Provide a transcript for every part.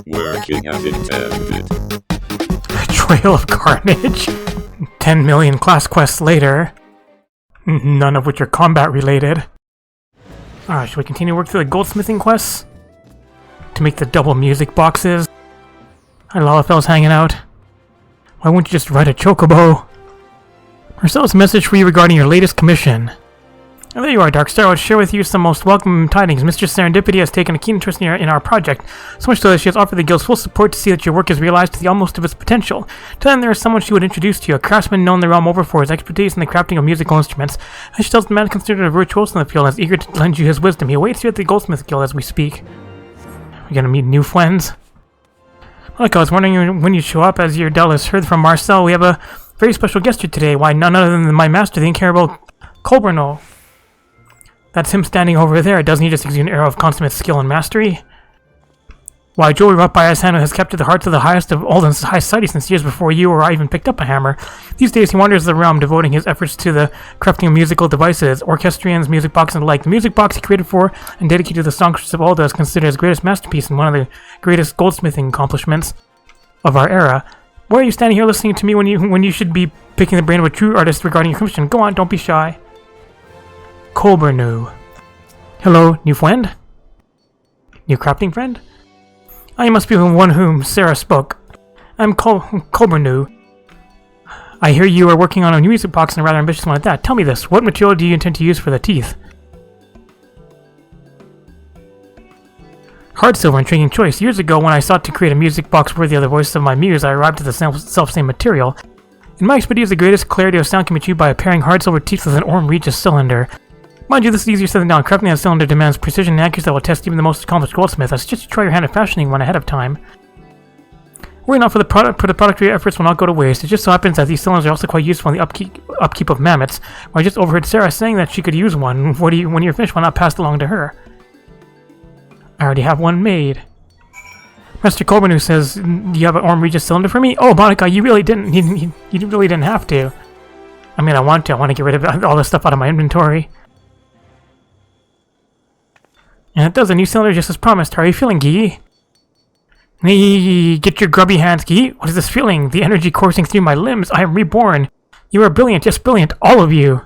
Working as intended. Trail of Carnage. 10 million class quests later. None of which are combat related. Alright, should we continue work through the goldsmithing quests? To make the double music boxes? Hi, Lalafell's hanging out. Why won't you just write a chocobo? Marcel's message for you regarding your latest commission. Oh, there you are, Darkstar. I would share with you some most welcome tidings. Mistress Serendipity has taken a keen interest in our project, so much so that she has offered the guild's full support to see that your work is realized to the utmost of its potential. To them, there is someone she would introduce to you, a craftsman known the realm over for his expertise in the crafting of musical instruments. And she tells the man considered a virtuoso in the field and is eager to lend you his wisdom. He awaits you at the Goldsmith Guild as we speak. We're gonna meet new friends. Look, I was wondering when you'd show up. As your Dell has heard from Marcel, we have a very special guest here today. Why, none other than my master, the incomparable Colberno. That's him standing over there. Doesn't he just exude an air of consummate skill and mastery? Why, jewelry wrought by his hand has captured the hearts of the highest of all and high society since years before you or I even picked up a hammer. These days he wanders the realm, devoting his efforts to the crafting of musical devices, orchestrions, music boxes, and the like. The music box he created for and dedicated to the songstress of Alda is considered his greatest masterpiece and one of the greatest goldsmithing accomplishments of our era. Why are you standing here listening to me when you should be picking the brain of a true artist regarding your commission? Go on, don't be shy. Colbernu. Hello, new friend? New crafting friend? I must be the one whom Sarah spoke. I'm Colbernu. I hear you are working on a new music box and a rather ambitious one at that. Tell me this, what material do you intend to use for the teeth? Hard silver, intriguing choice. Years ago, when I sought to create a music box worthy of the voice of my muse, I arrived at the self-same material. In my expertise, the greatest clarity of sound can be achieved by pairing hard silver teeth with an Orm Regis cylinder. Mind you, this is easier said than done. Crafting a cylinder demands precision and accuracy that will test even the most accomplished goldsmith. I suggest you try your hand at fashioning one ahead of time. Worry not, for the product your efforts will not go to waste. It just so happens that these cylinders are also quite useful in the upkeep of mammoths. I just overheard Sarah saying that she could use one. When you're finished, why not pass it along to her? I already have one made. Master Colbernu says, do you have an Orm Regis cylinder for me? Oh, Monica, you really didn't. You really didn't have to. I mean, I want to. I want to get rid of all this stuff out of my inventory. And it does, a new cylinder just as promised. How are you feeling, Gee? Get your grubby hands, Gee. What is this feeling? The energy coursing through my limbs. I am reborn. You are brilliant, yes, brilliant, all of you.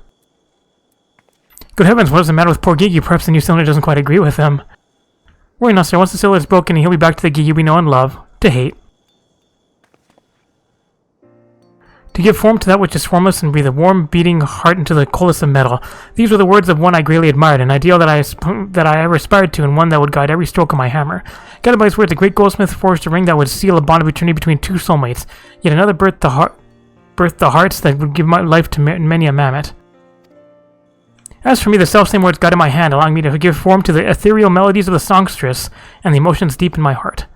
Good heavens, what is the matter with poor Gigi? Perhaps the new cylinder doesn't quite agree with him. Worry not, sir. Once the cylinder is broken, he'll be back to the Gigi we know and love. To hate. To give form to that which is formless and breathe a warm, beating heart into the coldest of metal. These were the words of one I greatly admired, an ideal that I ever aspired to, and one that would guide every stroke of my hammer. Guided by his words, the great goldsmith forged a ring that would seal a bond of eternity between two soulmates. Yet another birthed the hearts that would give my life to many a mammoth. As for me, the selfsame words guided my hand, allowing me to give form to the ethereal melodies of the songstress and the emotions deep in my heart.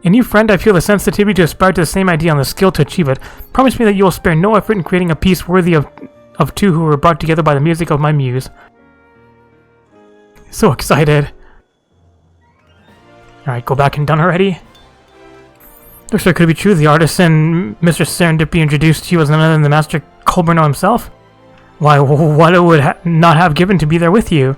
In you, friend, I feel the sensitivity to aspire to the same idea and the skill to achieve it. Promise me that you will spare no effort in creating a piece worthy of two who were brought together by the music of my muse. So excited. Alright, go back and done already? Looks like it could be true. The artisan Mr. Serendipity introduced to you as none other than the Master Colberno himself? Why, what it would not have given to be there with you?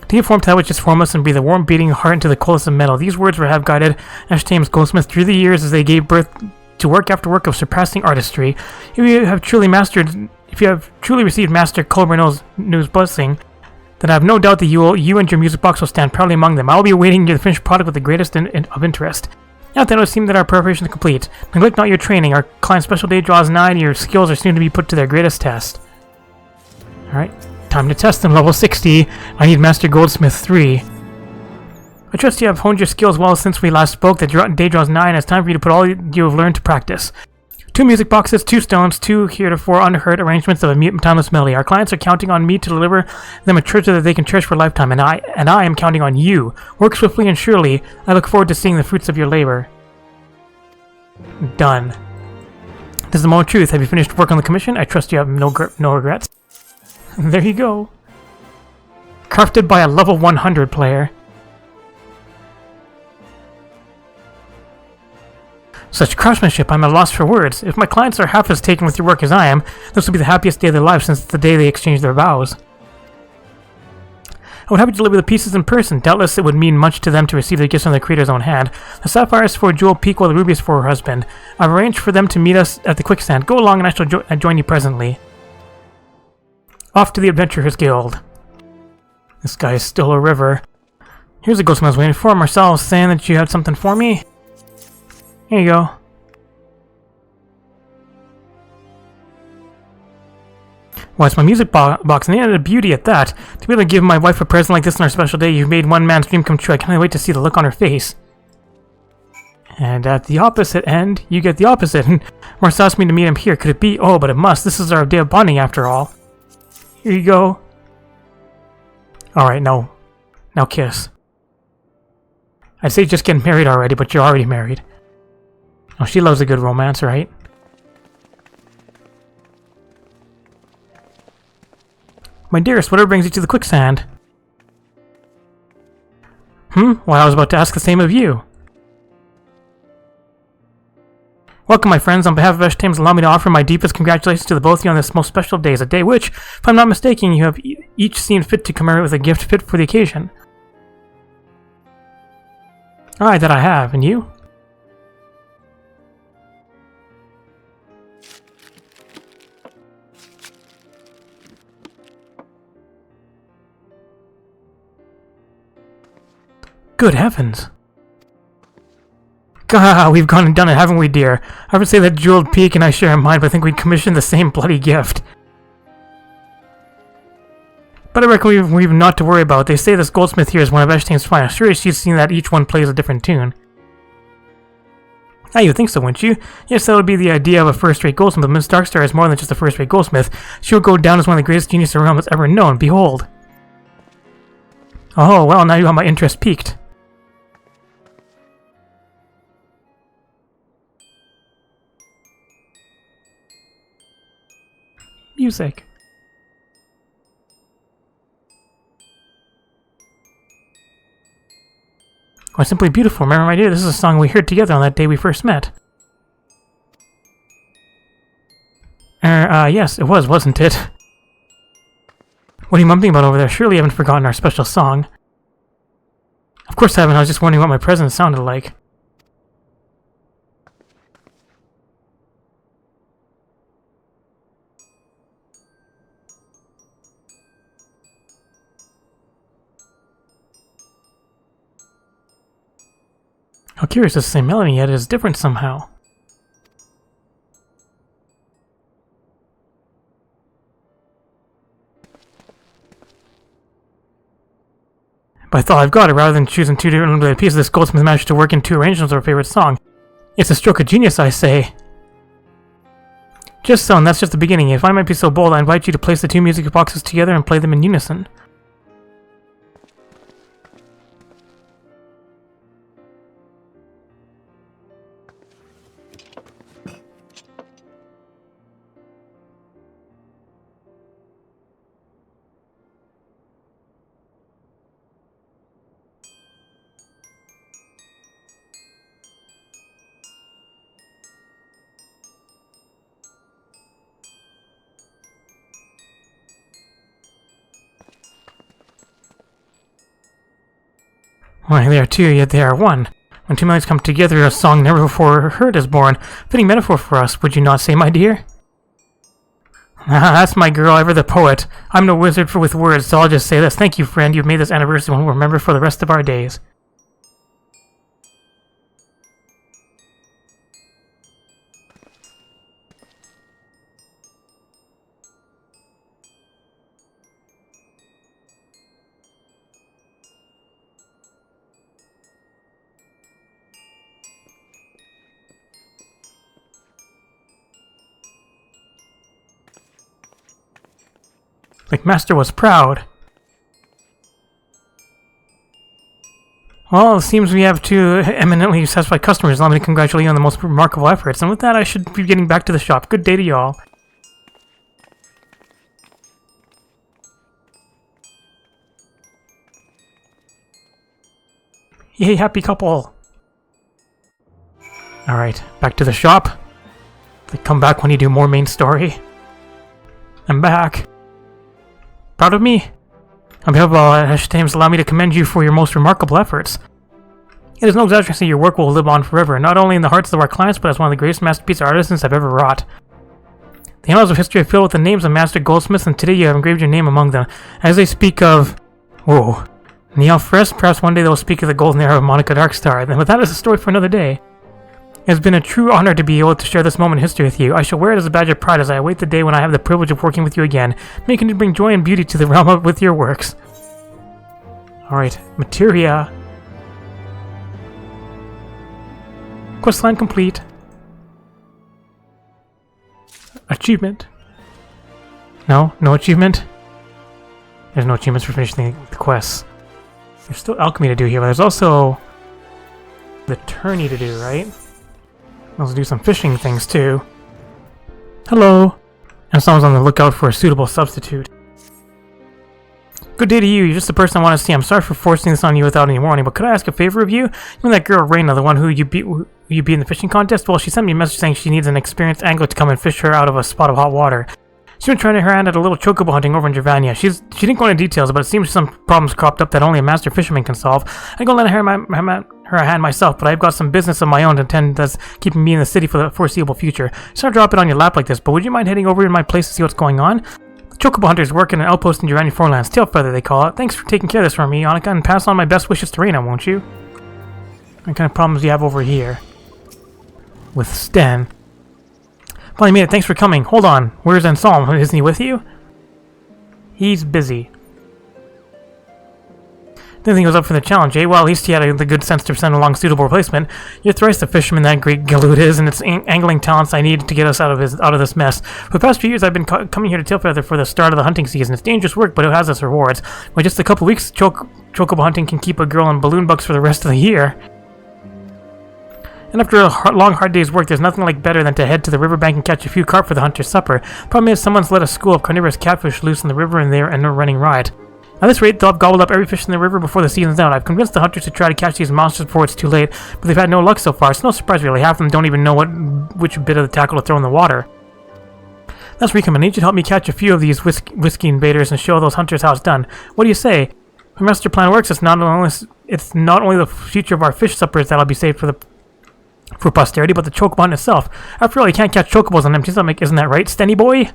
To give form to that which is formless and breathe a warm beating heart into the coldest of metal. These words have guided Ashtame's goldsmith through the years as they gave birth to work after work of surpassing artistry. If you have truly received Master Colberno's news blessing, then I have no doubt that you and your music box will stand proudly among them. I will be awaiting the finished product with the greatest of interest. Now then, it would seem that our preparation is complete. Neglect not your training. Our client's special day draws nigh, and your skills are soon to be put to their greatest test. Alright. Time to test them. Level 60. I need Master Goldsmith 3. I trust you have honed your skills well since we last spoke. The day draws nigh, and it's time for you to put all you have learned to practice. 2 music boxes, 2 stones, 2 heretofore unheard arrangements of a timeless melody. Our clients are counting on me to deliver them a treasure that they can cherish for a lifetime, and I am counting on you. Work swiftly and surely. I look forward to seeing the fruits of your labor. Done. This is the moment of truth. Have you finished work on the commission? I trust you have no regrets. There you go. Crafted by a level 100 player. Such craftsmanship, I'm at a loss for words. If my clients are half as taken with your work as I am, this will be the happiest day of their lives since the day they exchanged their vows. I would happy to deliver the pieces in person. Doubtless it would mean much to them to receive the gifts from the creator's own hand. The sapphire is for Jewel Peak, while the ruby is for her husband. I've arranged for them to meet us at the quicksand. Go along and I shall join you presently. Off to the Adventurers Guild. This guy is still a river. Here's the goldsmith I was waiting for. Marcel was saying that you had something for me. Here you go. Well, it's my music box, and it had a beauty at that. To be able to give my wife a present like this on our special day, you've made one man's dream come true. I can't wait to see the look on her face. And at the opposite end, you get the opposite. And Marcel asked me to meet him here. Could it be? Oh, but it must. This is our day of bonding after all. Here you go. Alright, no. Now kiss. I'd say just get married already, but you're already married. Oh, she loves a good romance, right? My dearest, whatever brings you to the quicksand? Well, I was about to ask the same of you. Welcome, my friends. On behalf of Eshtames, allow me to offer my deepest congratulations to the both of you on this most special day. It's a day which, if I'm not mistaken, you have each seen fit to commemorate with a gift fit for the occasion. Aye, that I have. And you? Good heavens. Gah, we've gone and done it, haven't we, dear? I would say that Jeweled Peak and I share a mind, but I think we commissioned the same bloody gift. But I reckon we've not to worry about. They say this goldsmith here is one of Eshtain's finest. Sure, she's seen that each one plays a different tune. Ah, you would think so, wouldn't you? Yes, that would be the idea of a first-rate goldsmith, but Miss Darkstar is more than just a first-rate goldsmith. She will go down as one of the greatest geniuses the realm has ever known. Behold. Oh, well, now you have my interest piqued. Music. Oh, simply beautiful. Remember, my dear, this is a song we heard together on that day we first met. Yes, it was, wasn't it? What are you mumbling about over there? Surely you haven't forgotten our special song. Of course I haven't. I was just wondering what my present sounded like. How curious, it's the same melody, yet it is different somehow. But I thought I've got it. Rather than choosing two different pieces, this goldsmith managed to work in two arrangements of our favorite song. It's a stroke of genius, I say. Just so, and that's just the beginning. If I might be so bold, I invite you to place the two music boxes together and play them in unison. Why, they are two, yet they are one. When two melodies come together, a song never before heard is born. Fitting metaphor for us, would you not say, my dear? Ah, that's my girl, ever the poet. I'm no wizard with words, so I'll just say this. Thank you, friend. You've made this anniversary one we'll remember for the rest of our days. Like Master was proud. Well, it seems we have two eminently satisfied customers. Allow me to congratulate you on the most remarkable efforts. And with that, I should be getting back to the shop. Good day to you all. Yay, happy couple. Alright, back to the shop. Come back when you do more main story. I'm back. Proud of me? On behalf of all Hashtames, allow me to commend you for your most remarkable efforts. It is no exaggeration that your work will live on forever, not only in the hearts of our clients, but as one of the greatest masterpiece artisans I've ever wrought. The annals of history are filled with the names of master goldsmiths, and today you have engraved your name among them. As they speak of... Whoa. Neil Frest, perhaps one day they will speak of the golden era of Monica Darkstar, and with that is a story for another day. It has been a true honor to be able to share this moment in history with you. I shall wear it as a badge of pride as I await the day when I have the privilege of working with you again, making it bring joy and beauty to the realm with your works. Alright, materia. Questline complete. Achievement. No achievement. There's no achievements for finishing the quests. There's still alchemy to do here, but there's also the tourney to do, right? Let's do some fishing things too. Hello. And someone's on the lookout for a suitable substitute. Good day to you. You're just the person I want to see. I'm sorry for forcing this on you without any warning, but could I ask a favor of you? You know that girl Reina, the one who you beat in the fishing contest? Well, she sent me a message saying she needs an experienced angler to come and fish her out of a spot of hot water. She's been trying her hand at a little chocobo hunting over in Javania. She didn't go into details, but it seems some problems cropped up that only a master fisherman can solve. I'm gonna lend her a hand myself, but I've got some business of my own to attend that's keeping me in the city for the foreseeable future. Just not drop it on your lap like this, but would you mind heading over in my place to see what's going on? The chocobo hunters work in an outpost in Javania Forelands, Tailfeather they call it. Thanks for taking care of this for me, Annika, and pass on my best wishes to Reina, won't you? What kind of problems do you have over here? With Sten. Finally made it, thanks for coming. Hold on, where's Anselm? Isn't he with you? He's busy. Didn't think he was up for the challenge, eh? Well, at least he had the good sense to send along a suitable replacement. You're thrice the fisherman that great Galoot is, and it's angling talents I need to get us out of this mess. For the past few years, I've been coming here to Tailfeather for the start of the hunting season. It's dangerous work, but it has its rewards. By just a couple weeks, chocobo hunting can keep a girl in balloon bucks for the rest of the year. And after a long, hard day's work, there's nothing like better than to head to the riverbank and catch a few carp for the hunter's supper. Problem is, someone's let a school of carnivorous catfish loose in the river and they're running riot. At this rate, they'll have gobbled up every fish in the river before the season's out. I've convinced the hunters to try to catch these monsters before it's too late, but they've had no luck so far. It's no surprise really, half of them don't even know which bit of the tackle to throw in the water. That's where you come in. I need you to help me catch a few of these whiskey invaders and show those hunters how it's done. What do you say? If our master plan works, it's not only the future of our fish suppers that'll be saved for posterity, but the chocobo hunt itself. After all, you can't catch chocobos on empty stomach, isn't that right, Stenny boy?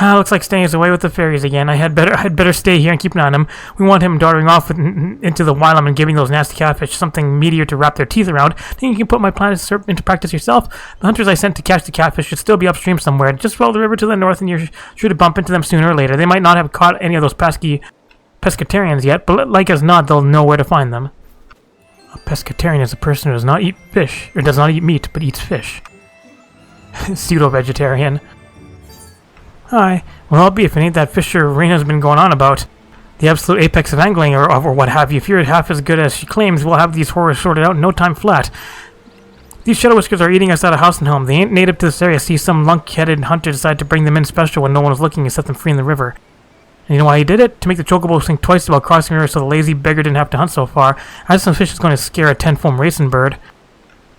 Looks like Stenny is away with the fairies again. I'd better stay here and keep an eye on him. We want him darting off into the Wylam and giving those nasty catfish something meatier to wrap their teeth around. Think you can put my plan into practice yourself? The hunters I sent to catch the catfish should still be upstream somewhere. Just follow the river to the north and you're sure to bump into them sooner or later. They might not have caught any of those pescatarians yet, but like as not, they'll know where to find them. A pescatarian is a person who does not eat fish, or does not eat meat, but eats fish. Pseudo-vegetarian. Hi. Well, I'll be if it ain't that fisher Reina's been going on about. The absolute apex of angling, or what have you. If you're half as good as she claims, we'll have these horrors sorted out in no time flat. These shadow whiskers are eating us out of house and home. They ain't native to this area. See, some lunk-headed hunter decided to bring them in special when no one was looking and set them free in the river. And you know why he did it? To make the chocobo think twice about crossing the river so the lazy beggar didn't have to hunt so far. I had some fish is going to scare a 10-foam racing bird.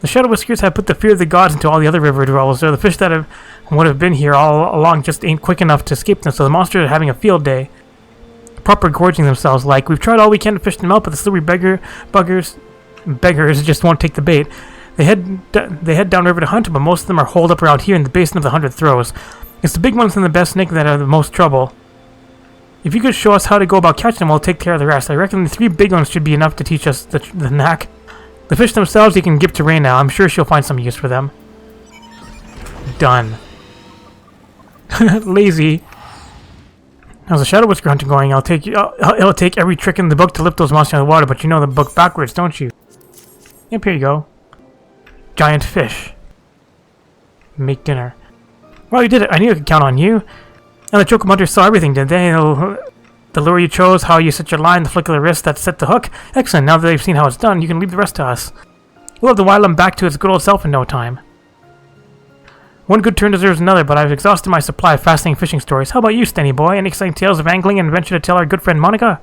The shadow whiskers have put the fear of the gods into all the other river dwellers. They're the fish that would have been here all along just ain't quick enough to escape them, so the monsters are having a field day. Proper gorging themselves like. We've tried all we can to fish them out, but the slippery beggars just won't take the bait. They head downriver to hunt, but most of them are holed up around here in the basin of the 100 Throws. It's the big ones and the best snake that are the most trouble. If you could show us how to go about catching them, we'll take care of the rest. I reckon the 3 big ones should be enough to teach us the knack. The fish themselves you can give to Reina. I'm sure she'll find some use for them. Done. Lazy. How's the shadow whisker hunting going? It'll take every trick in the book to lift those monsters out of the water, but you know the book backwards, don't you? Yep, here you go. Giant fish. Make dinner. Well, you did it. I knew I could count on you. And the chocobo hunters saw everything, did they? The lure you chose, how you set your line, the flick of the wrist that set the hook. Excellent. Now that they've seen how it's done, you can leave the rest to us. We'll have the Wylam back to its good old self in no time. One good turn deserves another, but I've exhausted my supply of fascinating fishing stories. How about you, Stenny boy? Any exciting tales of angling and adventure to tell our good friend Monica?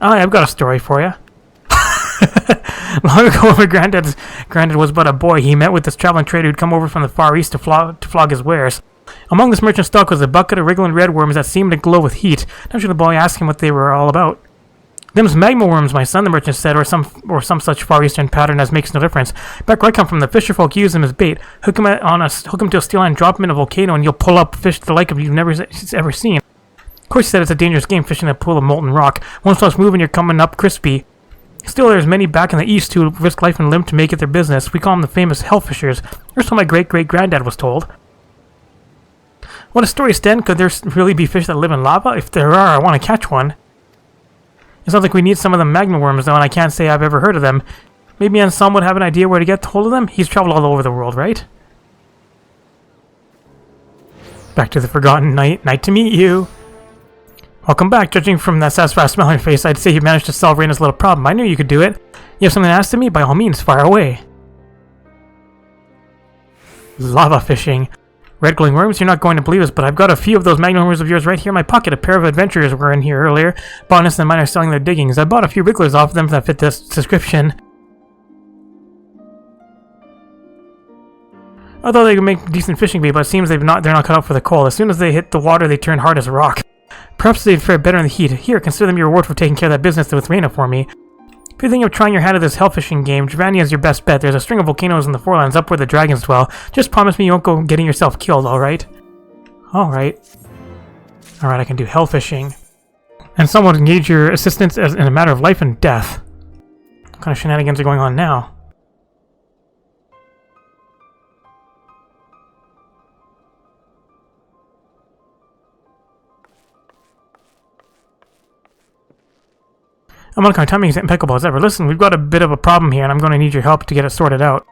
I've got a story for you. Long ago, when Granddad was but a boy, he met with this traveling trader who'd come over from the Far East to flog his wares. Among this merchant's stock was a bucket of wriggling red worms that seemed to glow with heat. Naturally, the boy asked him what they were all about. "Them's magma worms, my son," the merchant said, or some such Far Eastern pattern as makes no difference. "Back where I come from, the fisher folk use them as bait. Hook him to a steel line, drop him in a volcano, and you'll pull up fish the like of you've never ever seen." Of course, he said it's a dangerous game, fishing in a pool of molten rock. Once lost moving, you're coming up crispy. Still, there's many back in the east who risk life and limb to make it their business. We call them the famous hellfishers, or so my great-great-granddad was told. What a story, Sten. Could there really be fish that live in lava? If there are, I want to catch one. It sounds like we need some of the magma worms, though, and I can't say I've ever heard of them. Maybe Anselm would have an idea where to get hold of them? He's traveled all over the world, right? Back to the Forgotten Night. Night to meet you. Welcome back. Judging from that satisfied smile on your face, I'd say you managed to solve Raina's little problem. I knew you could do it. You have something to ask of me? By all means, fire away. Lava fishing. Red glowing worms, you're not going to believe us, but I've got a few of those magnum worms of yours right here in my pocket. A pair of adventurers were in here earlier. Botanists and mine are selling their diggings. I bought a few wrigglers off of them that fit this description. I thought they could make decent fishing bait, but it seems they're not cut out for the cold. As soon as they hit the water, they turn hard as rock. Perhaps they'd fare better in the heat. Here, consider them your reward for taking care of that business with Raina for me. If you're thinking of trying your hand at this hellfishing game, Giovanni is your best bet. There's a string of volcanoes in the forelands up where the dragons dwell. Just promise me you won't go getting yourself killed, alright? Alright. Alright, I can do hellfishing. And someone would engage your assistance in a matter of life and death. What kind of shenanigans are going on now? Monica, my timing is impeccable as ever. Listen, we've got a bit of a problem here, and I'm going to need your help to get it sorted out.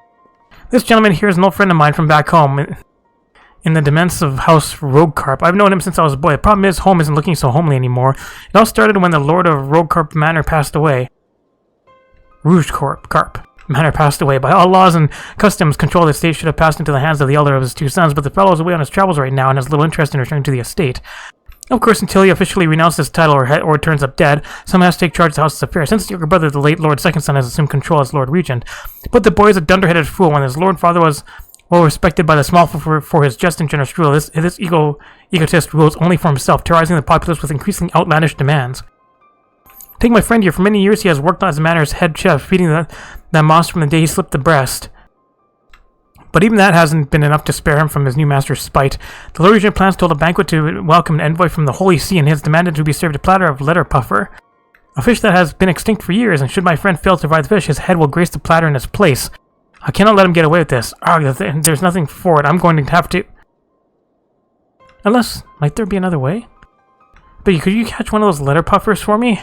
This gentleman here is an old friend of mine from back home, in the demesne of House Roguecarp. I've known him since I was a boy. The problem is, home isn't looking so homely anymore. It all started when the Lord of Roguecarp Manor passed away. Rougecarp Manor passed away. By all laws and customs, control of the estate should have passed into the hands of the elder of his two sons, but the fellow is away on his travels right now and has little interest in returning to the estate. Of course, until he officially renounces his title or turns up dead, someone has to take charge of the house's affairs. Since his younger brother, the late Lord's second son, has assumed control as Lord Regent. But the boy is a dunderheaded fool. When his Lord father was well respected by the small for his just and generous rule, this egotist rules only for himself, terrorizing the populace with increasingly outlandish demands. Take my friend here. For many years, he has worked on his manor's head chef, feeding that monster from the day he slipped the breast. But even that hasn't been enough to spare him from his new master's spite. The Lord Regent plans to hold a banquet to welcome an envoy from the Holy See, and he has demanded to be served a platter of letter puffer, a fish that has been extinct for years, and should my friend fail to provide the fish, his head will grace the platter in its place. I cannot let him get away with this. There's nothing for it. I'm going to have to... Unless, might there be another way? But could you catch one of those letter puffers for me?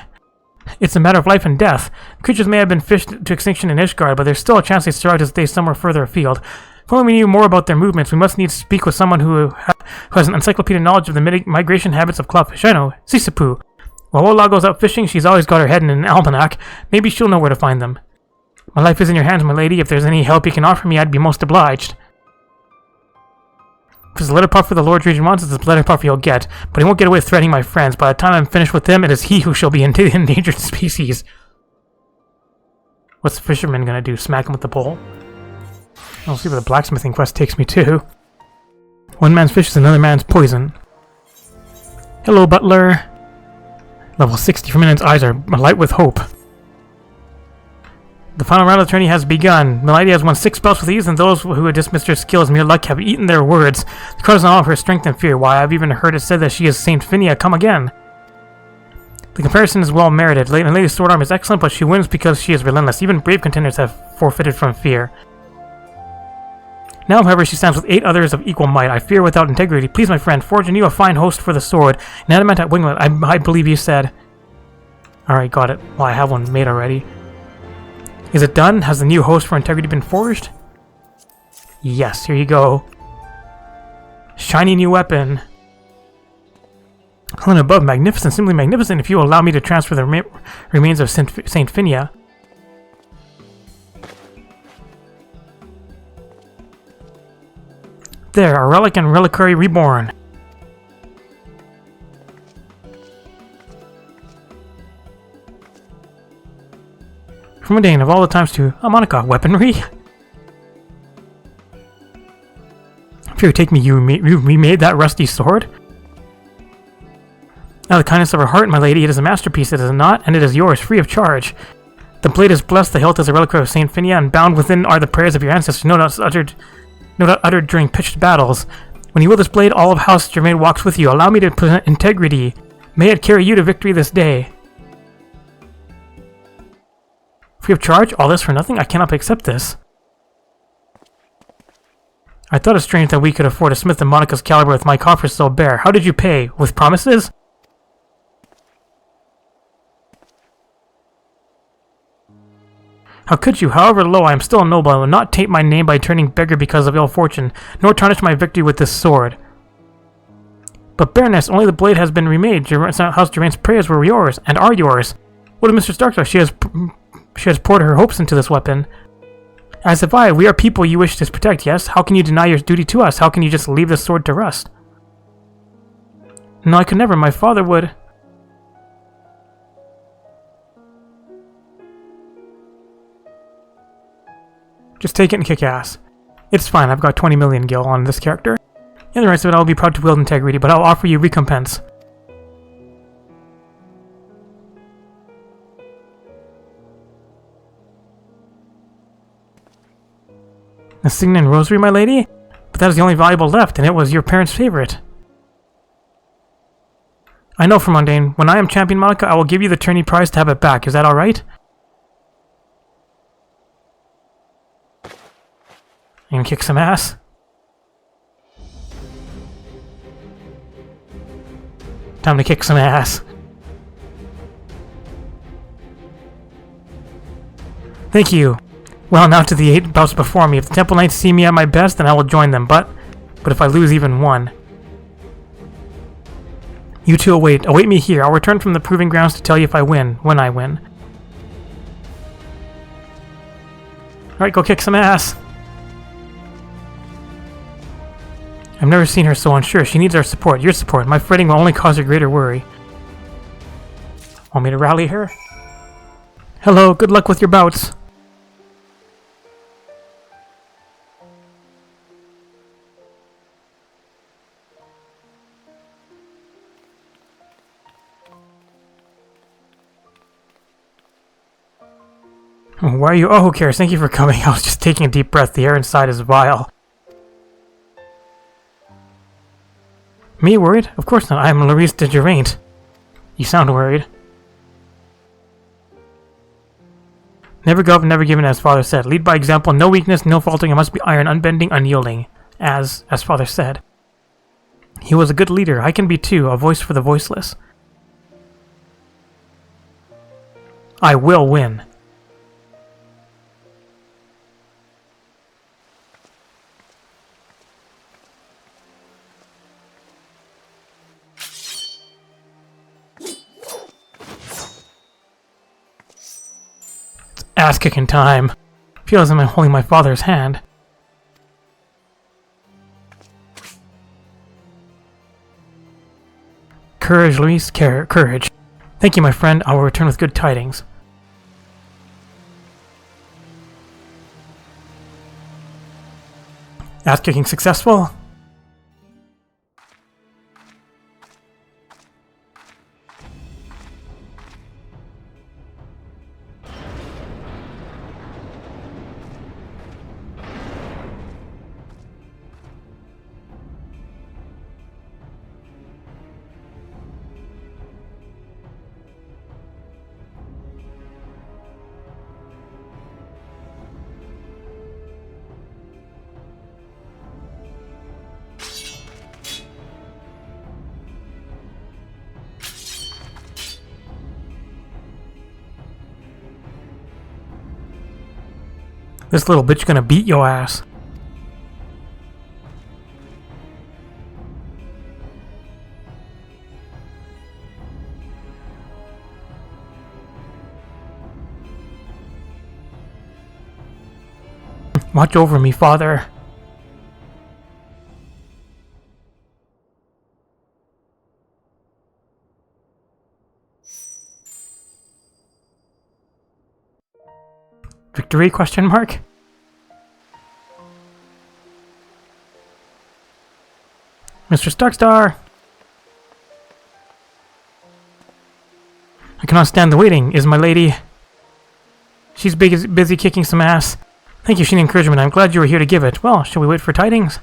It's a matter of life and death. Creatures may have been fished to extinction in Ishgard, but there's still a chance they survive to stay somewhere further afield. If only we knew more about their movements, we must need to speak with someone who has an encyclopedic knowledge of the migration habits of clubfish. I know, Sisapu. While Ola goes out fishing, she's always got her head in an almanac. Maybe she'll know where to find them. My life is in your hands, my lady. If there's any help you can offer me, I'd be most obliged. If it's a letter puffer the Lord Regent wants, it's a letter puffer you'll get. But he won't get away with threatening my friends. By the time I'm finished with them, it is he who shall be endangered species. What's the fisherman gonna do? Smack him with the pole? I'll see where the blacksmithing quest takes me to. One man's fish is another man's poison. Hello, butler. Level 60 for Minon's eyes are alight with hope. The final round of the tourney has begun. Milady has won 6 belts with ease, and those who have dismissed her skill as mere luck have eaten their words. The card is not all of her strength and fear. Why, I've even heard it said that she is Saint Phinia come again. The comparison is well merited. Lady's sword arm is excellent, but she wins because she is relentless. Even brave contenders have forfeited from fear. Now, however, she stands with 8 others of equal might. I fear without integrity. Please, my friend, forge anew a fine host for the sword. An adamant winglet, I believe you said. Alright, got it. Well, I have one made already. Is it done? Has the new host for integrity been forged? Yes, here you go. Shiny new weapon. All and above, magnificent, simply magnificent, if you will allow me to transfer the remains of Saint Phinia. There, a relic and reliquary reborn. From Mundane, of all the times to Monica, weaponry? If you take me, you remade that rusty sword? Now the kindness of her heart, my lady, it is a masterpiece, it is not, and it is yours, free of charge. The blade is blessed, the hilt is a relic of Saint Finia, and bound within are the prayers of your ancestors, no doubt uttered during pitched battles. When you wield this blade, all of House Germain walks with you. Allow me to present integrity. May it carry you to victory this day. Free of charge? All this for nothing? I cannot accept this. I thought it strange that we could afford a smith in Monica's caliber with my coffers still bare. How did you pay? With promises? How could you? However low, I am still a noble. I will not taint my name by turning beggar because of ill fortune, nor tarnish my victory with this sword. But Baroness, only the blade has been remade. House Germain's prayers were yours, and are yours. What of Mr. Starkler? She has poured her hopes into this weapon. As have I. We are people you wish to protect, yes? How can you deny your duty to us? How can you just leave this sword to rust? No, I could never. My father would... Just take it and kick ass. It's fine, I've got 20 million gil on this character. And the rest of it, I'll be proud to wield integrity, but I'll offer you recompense. A signet and rosary, my lady? But that is the only valuable left, and it was your parents' favorite. I know, for Mundane. When I am champion Monica, I will give you the tourney prize to have it back. Is that alright? You gonna kick some ass? Time to kick some ass. Thank you. Well, now to the 8 bouts before me. If the Temple Knights see me at my best, then I will join them, but if I lose even one... You two await me here. I'll return from the proving grounds to tell you if I win, when I win. Alright, go kick some ass. I've never seen her so unsure. She needs our support, your support. My fretting will only cause her greater worry. Want me to rally her? Hello, good luck with your bouts. Why are you? Oh, who cares? Thank you for coming. I was just taking a deep breath. The air inside is vile. Me worried? Of course not. I am Laurice de Geraint. You sound worried. Never go up, never given, as Father said. Lead by example, no weakness, no faltering. I must be iron, unbending, unyielding. As Father said. He was a good leader. I can be too, a voice for the voiceless. I will win. Ass-kicking time. Feels like I'm holding my father's hand. Courage, Luis. Courage. Thank you, my friend. I will return with good tidings. Ass-kicking successful? This little bitch gonna beat your ass. Watch over me, father. Victory, question mark? Mr. Starkstar! I cannot stand the waiting, is my lady. She's busy kicking some ass. Thank you for the encouragement. I'm glad you were here to give it. Well, shall we wait for tidings?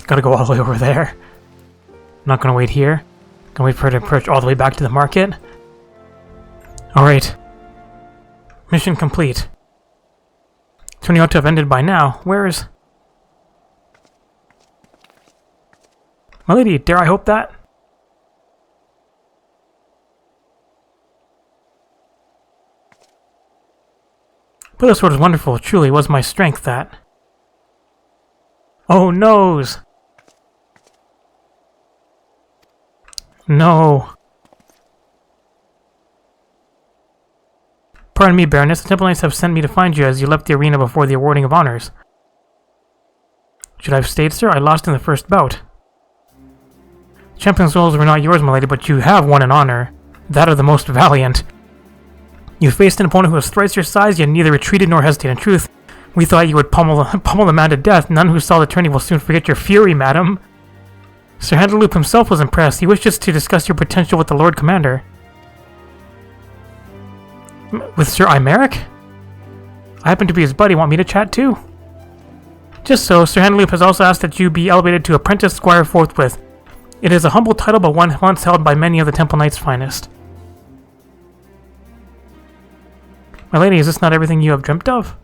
Gotta go all the way over there. I'm not gonna wait here. Gonna wait for her to approach all the way back to the market. Alright. Mission complete. Turning out to have ended by now. Where's... My lady, dare I hope that? But this sword is wonderful. Truly was my strength that... Oh, noes! No. Pardon me, Baroness. The Temple Knights have sent me to find you as you left the arena before the awarding of honors. Should I have stayed, sir? I lost in the first bout. Champion's roles were not yours, my lady, but you have won an honor. That of the most valiant. You faced an opponent who was thrice your size, yet neither retreated nor hesitated. In truth, we thought you would pummel the man to death. None who saw the tourney will soon forget your fury, madam. Sir Handaloop himself was impressed. He wishes to discuss your potential with the Lord Commander. With Sir Imeric? I happen to be his buddy. Want me to chat too? Just so, Sir Handaloop has also asked that you be elevated to Apprentice Squire forthwith. It is a humble title, but one once held by many of the Temple Knight's finest. My lady, is this not everything you have dreamt of?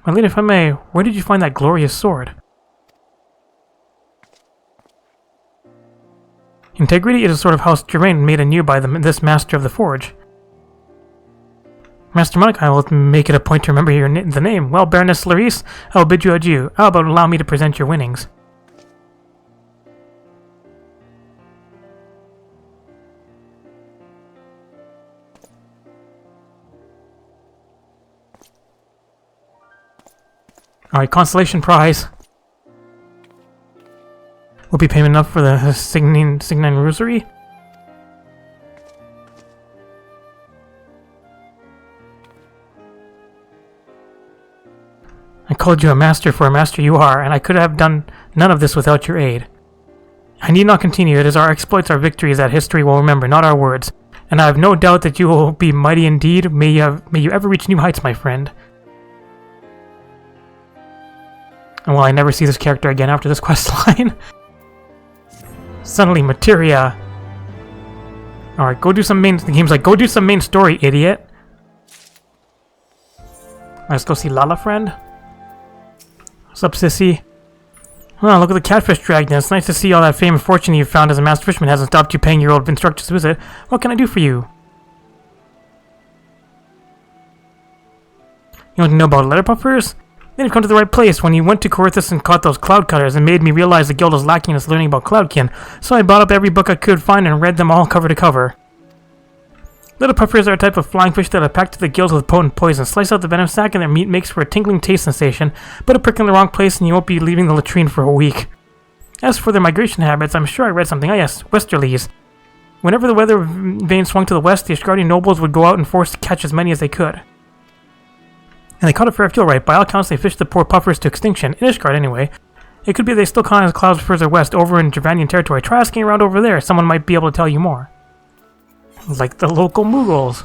My lady, if I may, where did you find that glorious sword? Integrity is a sort of house Germain made anew by this master of the forge. Master Monarch, I will make it a point to remember the name. Well, Baroness Larisse, I will bid you adieu. How about allow me to present your winnings? Alright, Constellation Prize. Will be payment enough for the Signin Rosary? I called you a master for a master you are, and I could have done none of this without your aid. I need not continue. It is our exploits, our victories that history will remember, not our words. And I have no doubt that you will be mighty indeed. May you ever reach new heights, my friend. And will I never see this character again after this questline? Suddenly, materia. Alright, go do some main... The game's like, go do some main story, idiot. Let's go see Lalafell. What's up, sissy? Oh, look at the catfish dragnet. It's nice to see all that fame and fortune you've found as a master fisherman hasn't stopped you paying your old instructor's visit. What can I do for you? You want to know about letter puffers? Then you've come to the right place. When you went to Corythus and caught those cloud cutters, it made me realize the guild was lacking in its learning about cloudkin, so I bought up every book I could find and read them all cover to cover. Little puffers are a type of flying fish that are packed to the gills with potent poison. Slice out the venom sac and their meat makes for a tingling taste sensation, but a prick in the wrong place and you won't be leaving the latrine for a week. As for their migration habits, I'm sure I read something. Ah yes, westerlies. Whenever the weather vane swung to the west, the Ishgardian nobles would go out and force to catch as many as they could. And they caught it for a fuel right. By all accounts, they fished the poor puffers to extinction. In Ishgard, anyway. It could be they still colonize clouds further west, over in Javanian territory. Try asking around over there. Someone might be able to tell you more. Like the local Mughals.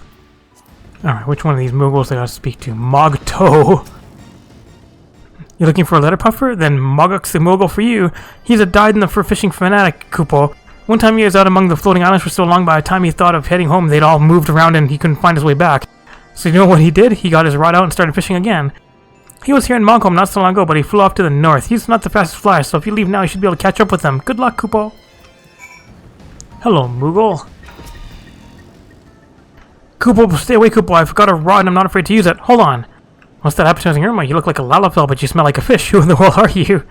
Alright, which one of these Mughals I gotta speak to? Mogto. You're looking for a letter puffer? Then Mogok's the Mughal for you. He's a dyed-in-the-fur fishing fanatic, Kupo. One time he was out among the floating islands for so long, by the time he thought of heading home, they'd all moved around and he couldn't find his way back. So you know what he did? He got his rod out and started fishing again. He was here in Montcalm not so long ago, but he flew off to the north. He's not the fastest flyer, so if you leave now, you should be able to catch up with him. Good luck, Kupo. Hello, Mughal. Kupo, stay away, Kupo. I forgot a rod and I'm not afraid to use it. Hold on. What's that appetizing aroma? You look like a Lalafell, but you smell like a fish. Who in the world are you?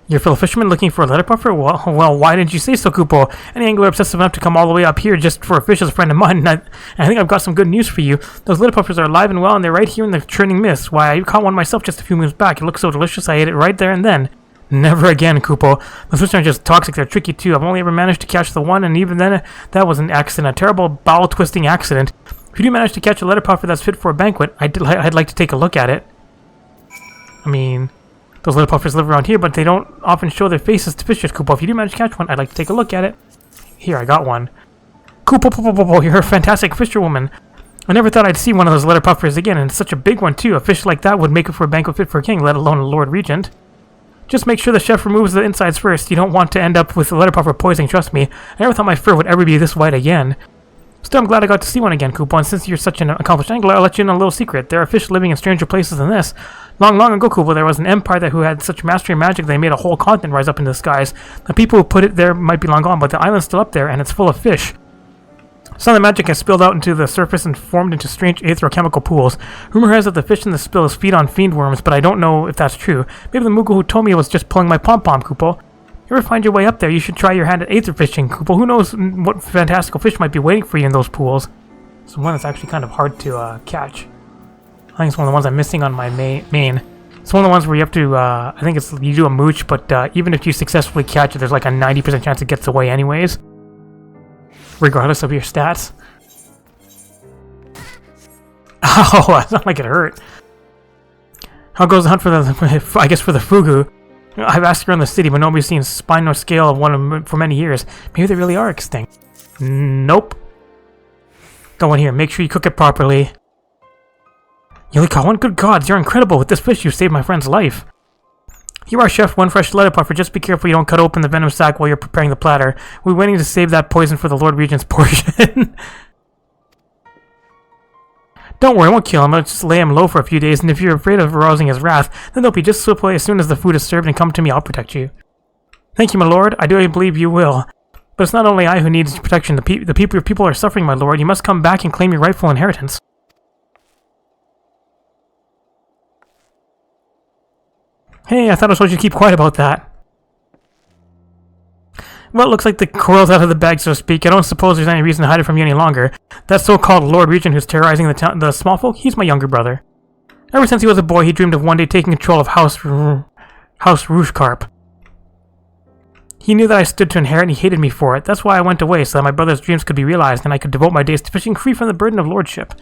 You're a fellow fisherman looking for a letter puffer? Well, why didn't you say so, Kupo? Any angler obsessive enough to come all the way up here just for a fish is a friend of mine, and I think I've got some good news for you. Those letter puffers are alive and well, and they're right here in the churning mist. Why, I caught one myself just a few moves back. It looked so delicious, I ate it right there and then. Never again, Kupo. Those fish aren't just toxic, they're tricky too. I've only ever managed to catch the one, and even then, that was an accident, a terrible, bowel-twisting accident. If you do manage to catch a letter puffer that's fit for a banquet, I'd like to take a look at it. I mean, those letter puffers live around here, but they don't often show their faces to fishers, Kupo. If you do manage to catch one, I'd like to take a look at it. Here, I got one. Kupo, you're a fantastic fisherwoman. I never thought I'd see one of those letter puffers again, and it's such a big one too. A fish like that would make it for a banquet fit for a king, let alone a Lord Regent. Just make sure the chef removes the insides first. You don't want to end up with the letter puffer poisoning, trust me. I never thought my fur would ever be this white again. Still, I'm glad I got to see one again, Kupo, and since you're such an accomplished angler, I'll let you in on a little secret. There are fish living in stranger places than this. Long ago, Kupo, there was an empire who had such mastery in magic they made a whole continent rise up into the skies. The people who put it there might be long gone, but the island's still up there, and it's full of fish. Some of the magic has spilled out into the surface and formed into strange etherochemical pools. Rumor has it the fish in the spills feed on fiend worms, but I don't know if that's true. Maybe the Moogle who told me was just pulling my pom-pom, Kupo. You ever find your way up there, you should try your hand at aether fishing, Kupo. Who knows what fantastical fish might be waiting for you in those pools. It's one that's actually kind of hard to catch. I think it's one of the ones I'm missing on my main. It's one of the ones where you have to, I think it's you do a mooch, but even if you successfully catch it, there's like a 90% chance it gets away anyways. Regardless of your stats. Oh, it's not like it hurt. How goes the hunt for the, I guess for the fugu? I've asked around the city, but nobody's seen spine nor scale of one for many years. Maybe they really are extinct. Nope. Go in here, make sure you cook it properly. You only caught one? Good gods, you're incredible. With this fish, you saved my friend's life. Here are, chef, one fresh letter puffer. Just be careful you don't cut open the venom sac while you're preparing the platter. We're waiting to save that poison for the Lord Regent's portion. Don't worry, I won't kill him. I'll just lay him low for a few days, and if you're afraid of arousing his wrath, then don't be. Just slip away as soon as the food is served and come to me. I'll protect you. Thank you, my lord. I do believe you will. But it's not only I who needs protection. Your people are suffering, my lord. You must come back and claim your rightful inheritance. Hey, I thought I was supposed to keep quiet about that. Well, it looks like the coral's out of the bag, so to speak. I don't suppose there's any reason to hide it from you any longer. That so-called Lord Regent who's terrorizing the small folk, he's my younger brother. Ever since he was a boy, he dreamed of one day taking control of House Rougecarp. He knew that I stood to inherit, and he hated me for it. That's why I went away, so that my brother's dreams could be realized, and I could devote my days to fishing free from the burden of lordship.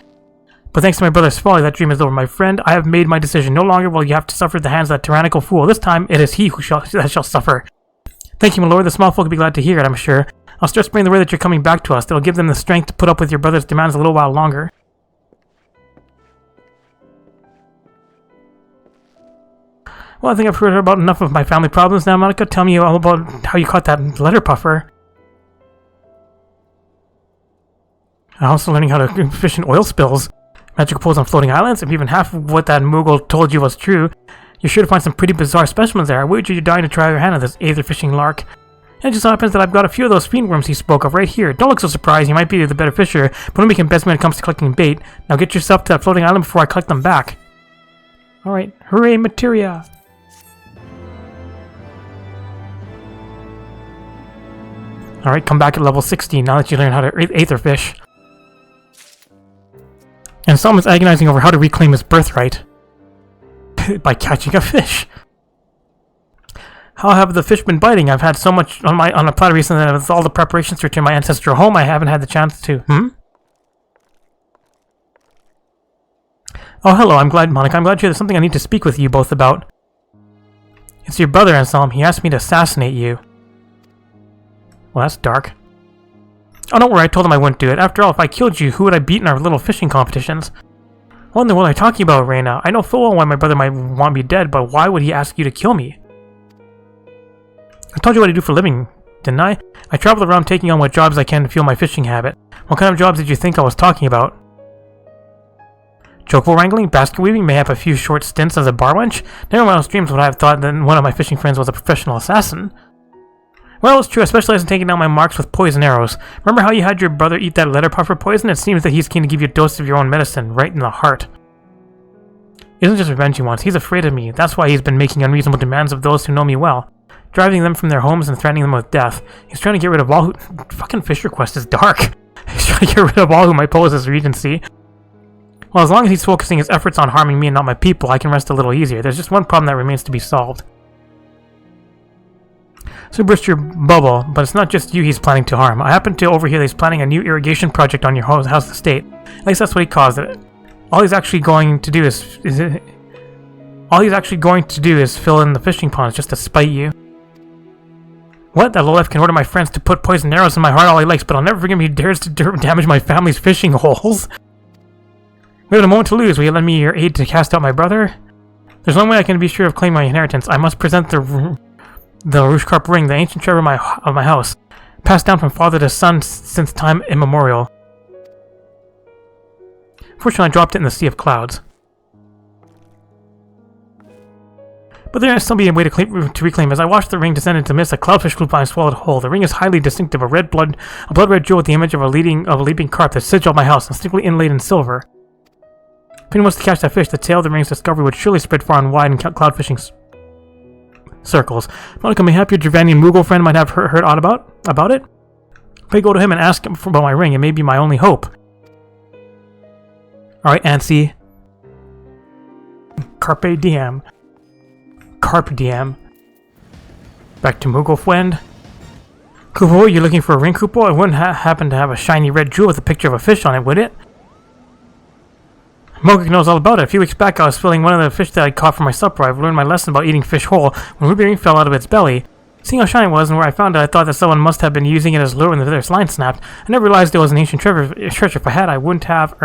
But thanks to my brother's folly, that dream is over, my friend. I have made my decision. No longer will you have to suffer at the hands of that tyrannical fool. This time, it is he who shall suffer. Thank you, my lord. The small folk will be glad to hear it, I'm sure. I'll start spreading the word that you're coming back to us. That'll give them the strength to put up with your brother's demands a little while longer. Well, I think I've heard about enough of my family problems now, Monica. Tell me all about how you caught that letter puffer. I'm also learning how to fish in oil spills. Magical pools on floating islands. If even half of what that Moogle told you was true, you're sure to find some pretty bizarre specimens there. I wager you're dying to try your hand at this aether fishing lark. And it just so happens that I've got a few of those fiend worms he spoke of right here. Don't look so surprised, you might be the better fisher, but nobody can best me when it comes to collecting bait. Now get yourself to that floating island before I collect them back. Alright, hooray materia! Alright, come back at level 16 now that you learn how to aether fish. And someone's agonizing over how to reclaim his birthright. By catching a fish. How have the fish been biting? I've had so much on a platter recently that with all the preparations to return my ancestral home, I haven't had the chance to. Oh, hello, I'm glad, Monica. I'm glad there's something I need to speak with you both about. It's your brother, Anselm. He asked me to assassinate you. Well, that's dark. Oh, don't worry, I told him I wouldn't do it. After all, if I killed you, who would I beat in our little fishing competitions? What in the world are you talking about, Reina? I know full well why my brother might want me dead, but why would he ask you to kill me? I told you what I do for a living, didn't I? I travel around taking on what jobs I can to fuel my fishing habit. What kind of jobs did you think I was talking about? Chocobo wrangling, basket weaving, mayhap a few short stints as a bar wench? Never in my dreams would I have thought that one of my fishing friends was a professional assassin. Well, it's true, I specialize in taking down my marks with poison arrows. Remember how you had your brother eat that letter puffer poison? It seems that he's keen to give you a dose of your own medicine, right in the heart. He isn't just revenge he wants, he's afraid of me. That's why he's been making unreasonable demands of those who know me well. driving them from their homes and threatening them with death. He's trying to get rid of all who... Fucking Fisher Quest is dark. He's trying to get rid of all who might pose as regency. Well, as long as he's focusing his efforts on harming me and not my people, I can rest a little easier. There's just one problem that remains to be solved. So burst your bubble, but it's not just you he's planning to harm. I happen to overhear that he's planning a new irrigation project on your house estate. At least that's what he calls it. All he's actually going to do is fill in the fishing ponds just to spite you. What? That lowlife can order my friends to put poison arrows in my heart all he likes, but I'll never forgive him if he dares to damage my family's fishing holes. We have a moment to lose. Will you lend me your aid to cast out my brother? There's one way I can be sure of claiming my inheritance. I must present the Rushkarp ring, the ancient treasure of my house, passed down from father to son since time immemorial. Fortunately, I dropped it in the sea of clouds. But there has still be a way to reclaim. As I watched the ring descend into mist, a cloudfish flew by and swallowed whole. The ring is highly distinctive, a blood red jewel with the image of a leaping carp that sigilled my house, instinctively inlaid in silver. If anyone was to catch that fish, the tale of the ring's discovery would surely spread far and wide in cloud fishing circles. Monica, mayhap your Dravanian Moogle friend might have heard aught about it? Pray go to him and ask him about my ring. It may be my only hope. Alright, Ansi. Carpe diem. Carpe diem. Back to Moogle friend. Kupo, you looking for a ring, Kupo? It wouldn't happen to have a shiny red jewel with a picture of a fish on it, would it? Mogik knows all about it. A few weeks back, I was filling one of the fish that I caught for my supper. I've learned my lesson about eating fish whole when Ruby Ring fell out of its belly. Seeing how shiny it was and where I found it, I thought that someone must have been using it as lure when their line snapped. I never realized it was an ancient treasure. If I had, I wouldn't have,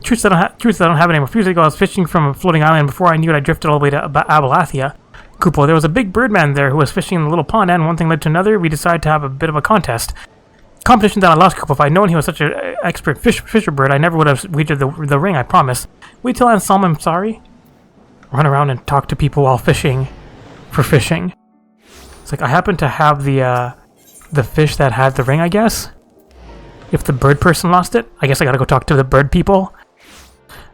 Truth I don't have it anymore. A few years ago, I was fishing from a floating island. Before I knew it, I drifted all the way to Abalathia. Kupo, there was a big birdman there who was fishing in the little pond, and one thing led to another. We decided to have a bit of a contest. Competition that I lost, Kupo. If I'd known he was such an expert fisher bird, I never would have wagered the ring, I promise. Wait till Anselm, I'm sorry. Run around and talk to people while fishing. For fishing. It's like, I happen to have the fish that had the ring, I guess. If the bird person lost it, I guess I gotta go talk to the bird people.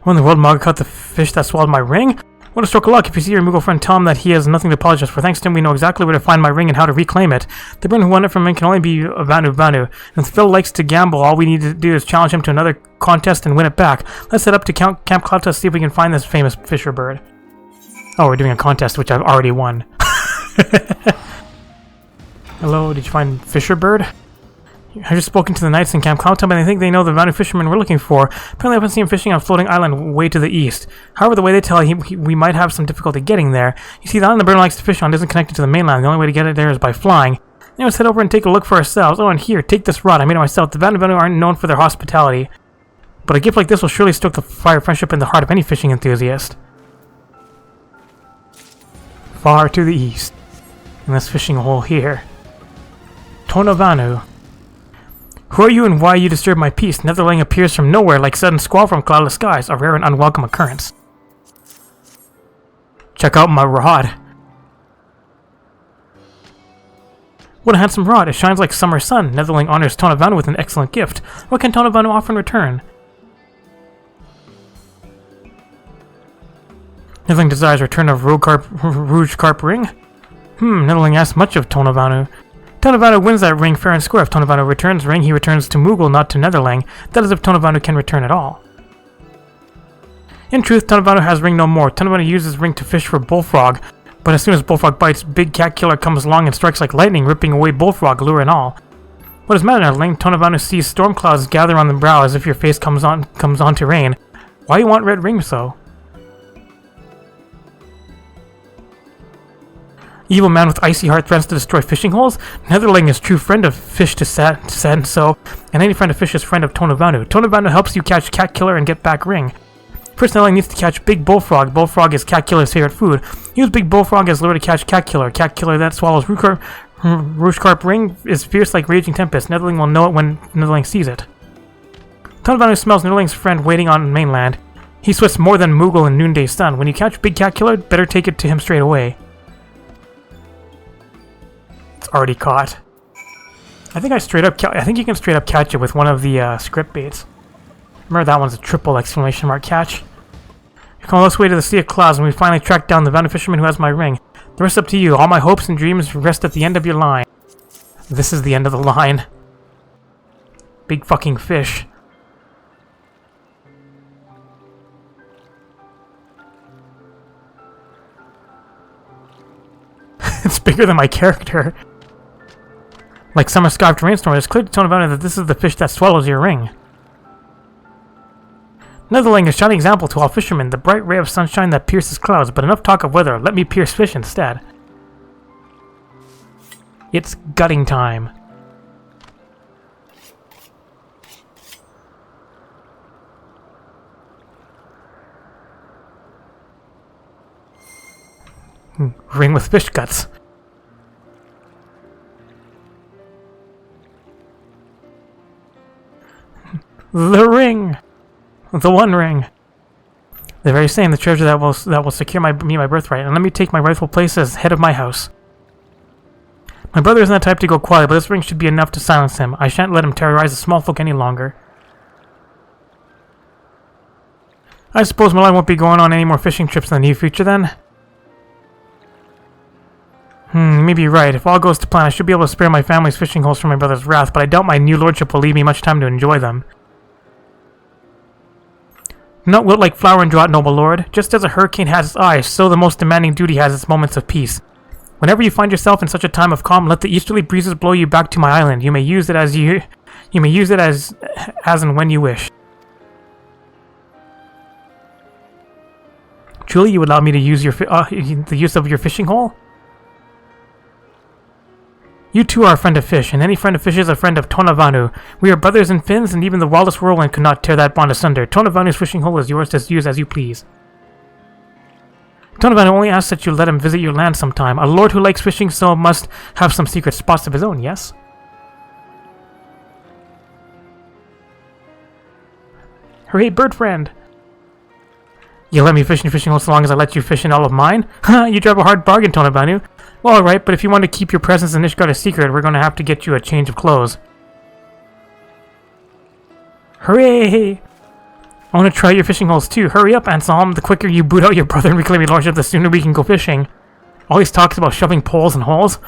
When the world Mog caught the fish that swallowed my ring? What a stroke of luck. If you see your Moogle friend, tell him that he has nothing to apologize for. Thanks to him, we know exactly where to find my ring and how to reclaim it. The bird who won it from him can only be Vanu. And if Phil likes to gamble, all we need to do is challenge him to another contest and win it back. Let's head up to Camp Cloud to see if we can find this famous fisher bird. Oh, we're doing a contest, which I've already won. Hello, did you find fisher bird? I've just spoken to the knights in Camp Cloudtop, and I think they know the Vanu fisherman we're looking for. Apparently, I've been seeing him fishing on a floating island way to the east. However, the way they tell we might have some difficulty getting there. You see, the island the bird likes to fish on isn't connected to the mainland. The only way to get it there is by flying. Now let's head over and take a look for ourselves. Oh, and here, take this rod. I made it myself. The Vanu aren't known for their hospitality. But a gift like this will surely stoke the fire of friendship in the heart of any fishing enthusiast. Far to the east. In this fishing hole here. Tonavanu. Who are you and why you disturb my peace? Netherling appears from nowhere like sudden squall from cloudless skies, a rare and unwelcome occurrence. Check out my rod. What a handsome rod. It shines like summer sun. Netherling honors Tonavanu with an excellent gift. What can Tonavanu offer in return? Netherling desires return of Rushkarp ring? Netherling asks much of Tonavanu. Tonavanu wins that ring fair and square. If Tonavanu returns ring, he returns to Moogle, not to Netherling. That is if Tonavanu can return at all. In truth, Tonavanu has ring no more. Tonavanu uses ring to fish for Bullfrog, but as soon as Bullfrog bites, Big Cat Killer comes along and strikes like lightning, ripping away Bullfrog, lure and all. What is matter, Netherling? Tonavanu sees storm clouds gather on the brow as if your face comes on to rain. Why you want red ring so? Evil man with icy heart threatens to destroy fishing holes? Netherling is true friend of fish to send so, and any friend of fish is friend of Tonavanu. Tonavanu helps you catch Cat Killer and get back ring. First, Netherling needs to catch Big Bullfrog. Bullfrog is Cat Killer's favorite food. Use Big Bullfrog as lure to catch Cat Killer. Cat Killer that swallows Rushkarp ring is fierce like raging tempest. Netherling will know it when Netherling sees it. Tonavanu smells Netherling's friend waiting on mainland. He sweats more than Moogle in noonday sun. When you catch Big Cat Killer, better take it to him straight away. Already caught. I think you can straight up catch it with one of the script baits. Remember that one's a triple exclamation mark catch. We come all this way to the Sea of Clouds and we finally track down the Vanu fisherman who has my ring. The rest up to you. All my hopes and dreams rest at the end of your line. This is the end of the line. Big fucking fish. It's bigger than my character. Like summer-scarfed rainstorm, it's clear to Tone of Honor that this is the fish that swallows your ring. Netherling, a shining example to all fishermen, the bright ray of sunshine that pierces clouds, but enough talk of weather, let me pierce fish instead. It's gutting time. Ring with fish guts. The ring! The One Ring. The very same, the treasure that will secure me my birthright, and let me take my rightful place as head of my house. My brother isn't the type to go quiet, but this ring should be enough to silence him. I shan't let him terrorize the small folk any longer. I suppose Malloy won't be going on any more fishing trips in the near future then? Maybe you're right. If all goes to plan, I should be able to spare my family's fishing holes from my brother's wrath, but I doubt my new lordship will leave me much time to enjoy them. Not wilt like flower and drought, noble lord. Just as a hurricane has its eyes, so the most demanding duty has its moments of peace. Whenever you find yourself in such a time of calm, let the easterly breezes blow you back to my island. You may use it as and when you wish. Truly, you would allow me to use the use of your fishing hole? You too are a friend of fish, and any friend of fish is a friend of Tonavanu. We are brothers in fins, and even the wildest whirlwind could not tear that bond asunder. Tonavanu's fishing hole is yours to use as you please. Tonavanu only asks that you let him visit your land sometime. A lord who likes fishing so must have some secret spots of his own, yes? Hooray, bird friend! You let me fish in your fishing hole so long as I let you fish in all of mine? You drive a hard bargain, Tonavanu. Well, alright, but if you want to keep your presence in Ishgard a secret, we're going to have to get you a change of clothes. Hooray! I want to try your fishing holes too. Hurry up, Anselm. The quicker you boot out your brother and reclaim your lordship, the sooner we can go fishing. All these talks about shoving poles in holes.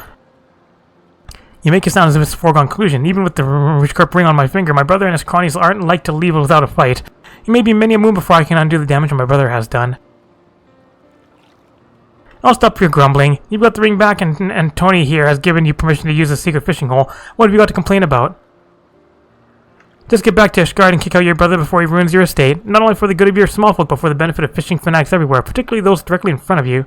You make it sound as if it's a foregone conclusion. Even with the Rushkarp ring on my finger, my brother and his cronies aren't like to leave without a fight. It may be many a moon before I can undo the damage my brother has done. I'll stop your grumbling. You've got the ring back and Tony here has given you permission to use the secret fishing hole. What have you got to complain about? Just get back to Ishgard and kick out your brother before he ruins your estate. Not only for the good of your small folk, but for the benefit of fishing fanatics everywhere, particularly those directly in front of you.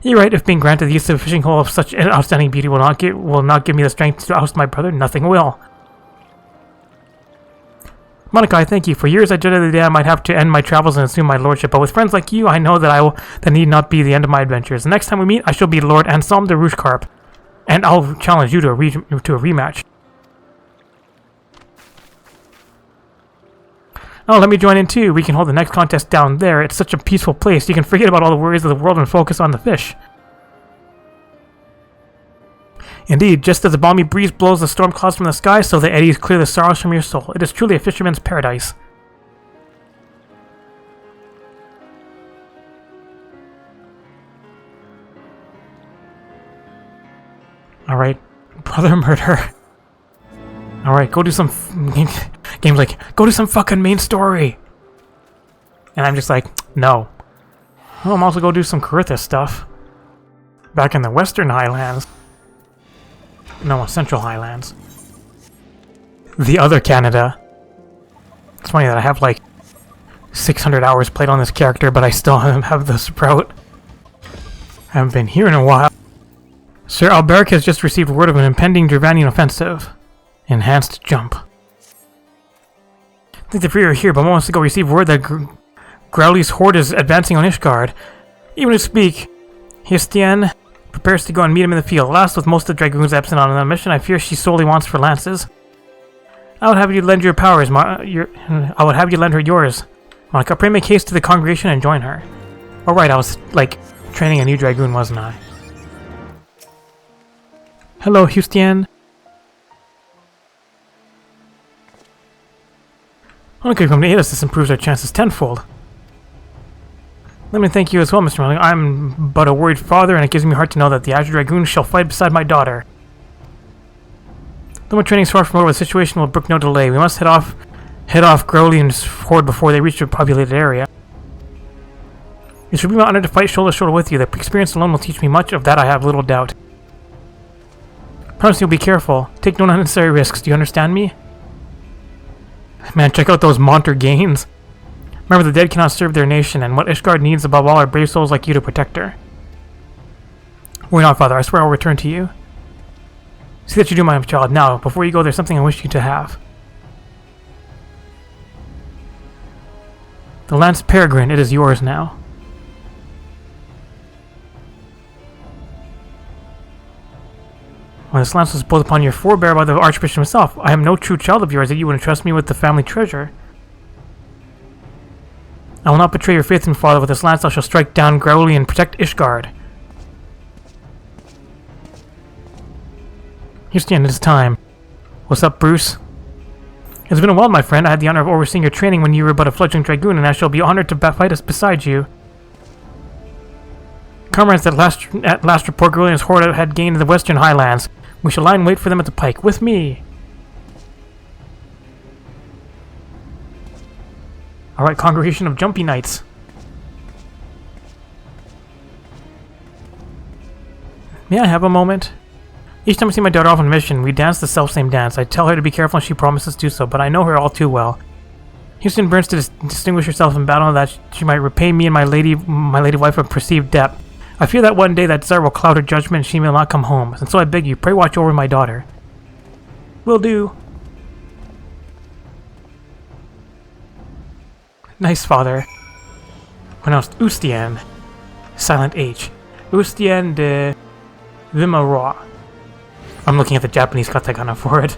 You're right, if being granted the use of a fishing hole of such an outstanding beauty will not give me the strength to oust my brother, nothing will. Monica, I thank you. For years I dreaded the day I might have to end my travels and assume my lordship, but with friends like you, I know that need not be the end of my adventures. The next time we meet, I shall be Lord Anselm de Rushkarp, and I'll challenge you to a rematch. Oh, let me join in too. We can hold the next contest down there. It's such a peaceful place. You can forget about all the worries of the world and focus on the fish. Indeed, just as the balmy breeze blows the storm clouds from the sky, so the eddies clear the sorrows from your soul. It is truly a fisherman's paradise. Alright, brother murder. Alright, go do some... Game's like, go do some fucking main story! And I'm just like, no. Well, I'm also go do some Caritha stuff. Back in the Western Highlands. No, Central Highlands. The other Canada. It's funny that I have like 600 hours played on this character, but I still have the sprout. I haven't been here in a while. Sir Alberic has just received word of an impending Dravanian offensive. Enhanced jump. I think the Free are here, but moments ago received word that Growly's horde is advancing on Ishgard. Even to speak, Histian prepares to go and meet him in the field. Last, with most of the dragoons absent on the mission, I fear she solely wants for lances. I would have you lend your powers, I would have you lend her yours. Monica, pray make haste to the congregation and join her. Oh right, I was, like, training a new dragoon, wasn't I? Hello, Hustian. Monica, come to aid us. This improves our chances tenfold. Let me thank you as well, Mr. Melling. I'm but a worried father, and it gives me heart to know that the Azure Dragoon shall fight beside my daughter. Though my training is far from over, the situation will brook no delay. We must head off Grolian's horde before they reach a populated area. It should be my honor to fight shoulder to shoulder with you. The experience alone will teach me much, of that I have little doubt. Promise you'll be careful. Take no unnecessary risks. Do you understand me? Man, check out those Monter gains. Remember, the dead cannot serve their nation, and what Ishgard needs above all are brave souls like you to protect her. Worry not, Father. I swear I'll return to you. See that you do, my child. Now, before you go, there's something I wish you to have. The Lance Peregrine. It is yours now. When this lance was pulled upon your forebear by the Archbishop himself, I am no true child of yours that you would entrust me with the family treasure. I will not betray your faith in Father. With this lance I shall strike down Growly and protect Ishgard. Here's the end of this time. What's up, Bruce? It's been a while, my friend. I had the honor of overseeing your training when you were but a fledgling dragoon, and I shall be honored to fight us beside you. Comrades, at last report Grolian's horde had gained the western highlands. We shall lie in wait for them at the pike. With me! Alright, congregation of jumpy knights. May I have a moment? Each time I see my daughter off on a mission, we dance the self-same dance. I tell her to be careful and she promises to do so, but I know her all too well. Houston burns to distinguish herself in battle that she might repay me and my lady wife a perceived debt. I fear that one day that desire will cloud her judgment and she will not come home. And so I beg you, pray watch over my daughter. Will do. Nice, Father. Pronounced Ustien. Silent H. Ustien de Vimaroa. I'm looking at the Japanese katakana for it.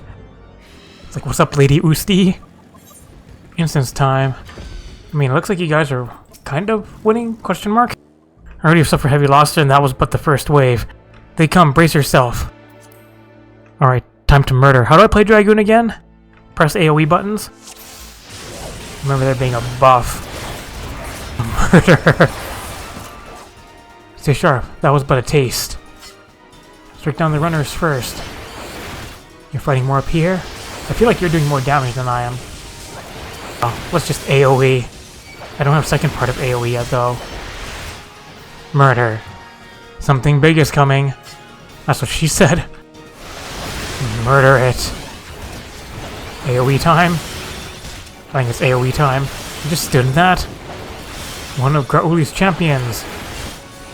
It's like, what's up, Lady Usti? Instance time. I mean, it looks like you guys are kind of winning, question mark? I already have suffered heavy loss, and that was but the first wave. They come, brace yourself. Alright, time to murder. How do I play Dragoon again? Press AoE buttons. Remember there being a buff. Murder. Stay sharp, that was but a taste. Strike down the runners first. You're fighting more up here? I feel like you're doing more damage than I am. Oh, let's just AoE. I don't have second part of AoE yet, though. Murder. Something big is coming. That's what she said. Murder it. AoE time? I think it's AoE time. You just stood in that. One of Grauli's champions.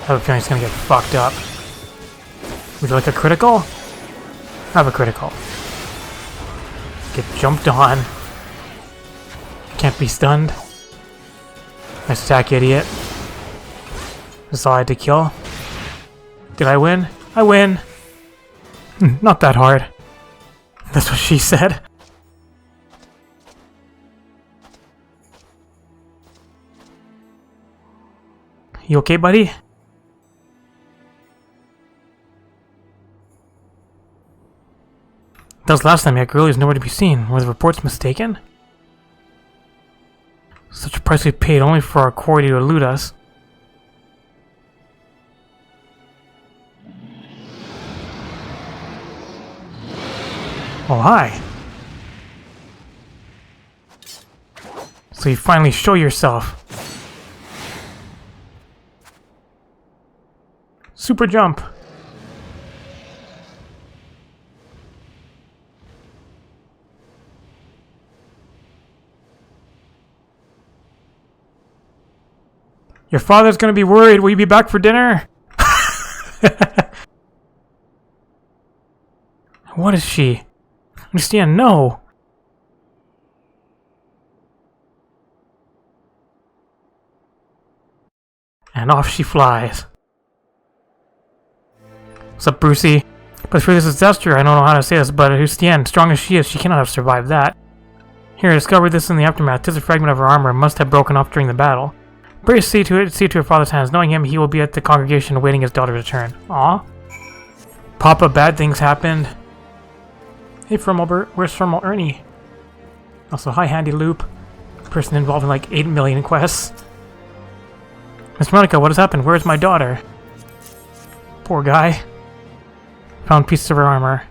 I have a feeling it's gonna get fucked up. Would you like a critical? Have a critical. Get jumped on. Can't be stunned. Nice attack, idiot. That's all I had to kill. Did I win? I win! Not that hard. That's what she said. You okay, buddy? That was last time, yet Growly is nowhere to be seen. Were the reports mistaken? Such a price we paid only for our quarry to elude us. Oh, hi. So you finally show yourself. Super jump. Your father's gonna be worried. Will you be back for dinner? What is she? Understand? No. And off she flies. What's up, Brucey? But for this disaster, I don't know how to say this, but Hustien, strong as she is, she cannot have survived that. Here, I discovered this in the aftermath. 'Tis a fragment of her armor, must have broken off during the battle. Brace, see to her father's hands. Knowing him, he will be at the congregation awaiting his daughter's return. Aw. Papa, bad things happened. Hey, where's Formal Ernie? Also, hi, Handy Loop. Person involved in like 8 million quests. Miss Monica, what has happened? Where is my daughter? Poor guy. Found pieces of her armor.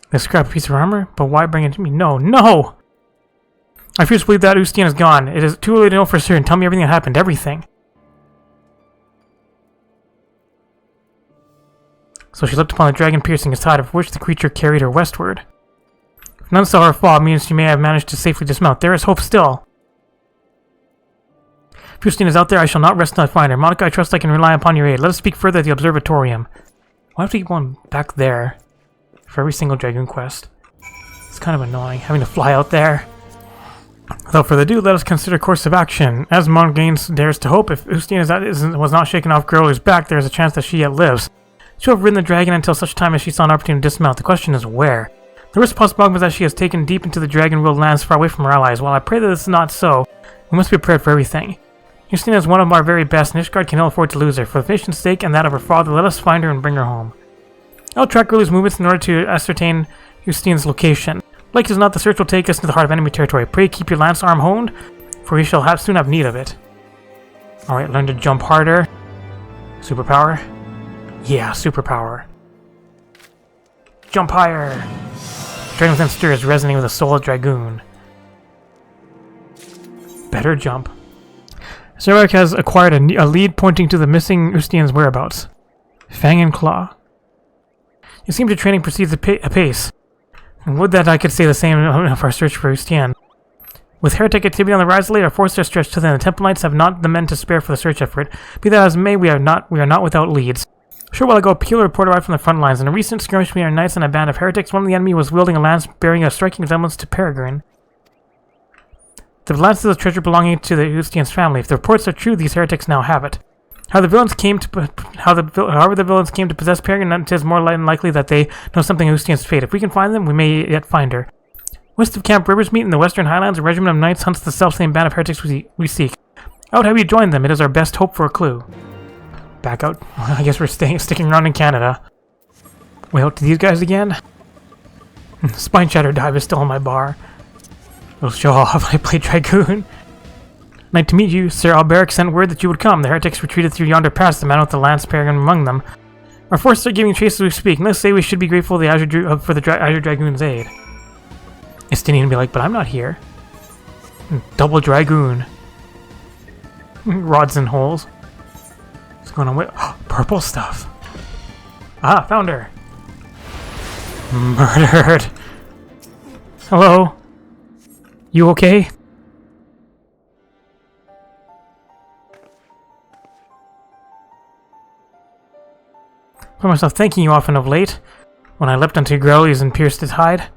They scrapped a piece of armor? But why bring it to me? No, no! I refuse to believe that Ustine is gone. It is too early to know for certain. Tell me everything that happened. Everything. So she leapt upon the dragon, piercing his side, of which the creature carried her westward. If none saw her fall, it means she may have managed to safely dismount. There is hope still. If Ustine is out there, I shall not rest until I find her. Monica, I trust I can rely upon your aid. Let us speak further at the observatorium. Why have to keep going back there for every single dragoon quest? It's kind of annoying, having to fly out there. Without further ado, let us consider course of action. As Gaines dares to hope, if Ustine was not shaken off Girlie's back, there is a chance that she yet lives. She will have ridden the dragon until such time as she saw an opportunity to dismount. The question is where? The worst possible is that she has taken deep into the dragon-ruled lands far away from her allies. While I pray that this is not so, we must be prepared for everything. Ustine is one of our very best, and Ishgard can ill afford to lose her. For the nation's sake and that of her father, let us find her and bring her home. I will track Girlie's movements in order to ascertain Ustine's location. Like as not, the search will take us into the heart of enemy territory. Pray keep your lance arm honed, for we shall soon have need of it. Alright, learn to jump harder. Superpower? Yeah, superpower. Jump higher! Dragon within stirs, resonating with the soul of dragoon. Better jump. Zerek has acquired a lead pointing to the missing Ustine's whereabouts. Fang and Claw. It seems the training proceeds apace. And would that I could say the same of our search for Ustine. With heretic activity on the rise late, our forces are stretched to the end. The Temple Knights have not the men to spare for the search effort. Be that as may, we are not without leads. A short while ago, a peculiar report arrived from the front lines. In a recent skirmish between our knights and a band of heretics, one of the enemy was wielding a lance bearing a striking resemblance to Peregrine. The lance is a treasure belonging to the Ustine's family. If the reports are true, these heretics now have it. However, the villains came to possess Peregrine, it is more likely that they know something of Ustine's fate. If we can find them, we may yet find her. West of Camp Riversmeet in the western highlands, a regiment of knights hunts the self-same band of heretics we seek. I would have you join them. It is our best hope for a clue. Back out. I guess we're sticking around in Canada. Wait, out to these guys again? Spine Shatter Dive is still on my bar. We'll show off I play Dragoon. Nice to meet you. Sir Alberic sent word that you would come. The heretics retreated through yonder pass, the man with the lance Peregrine among them. Our forces are giving chase as we speak. Let's say we should be grateful to the Azure Dragoon's aid. Ustine would be like, but I'm not here. Double Dragoon. Rods and holes. What's going on with purple stuff? Ah, found her. Murdered. Hello? You okay? I found myself thanking you often of late, when I leapt onto Growley's and pierced his hide.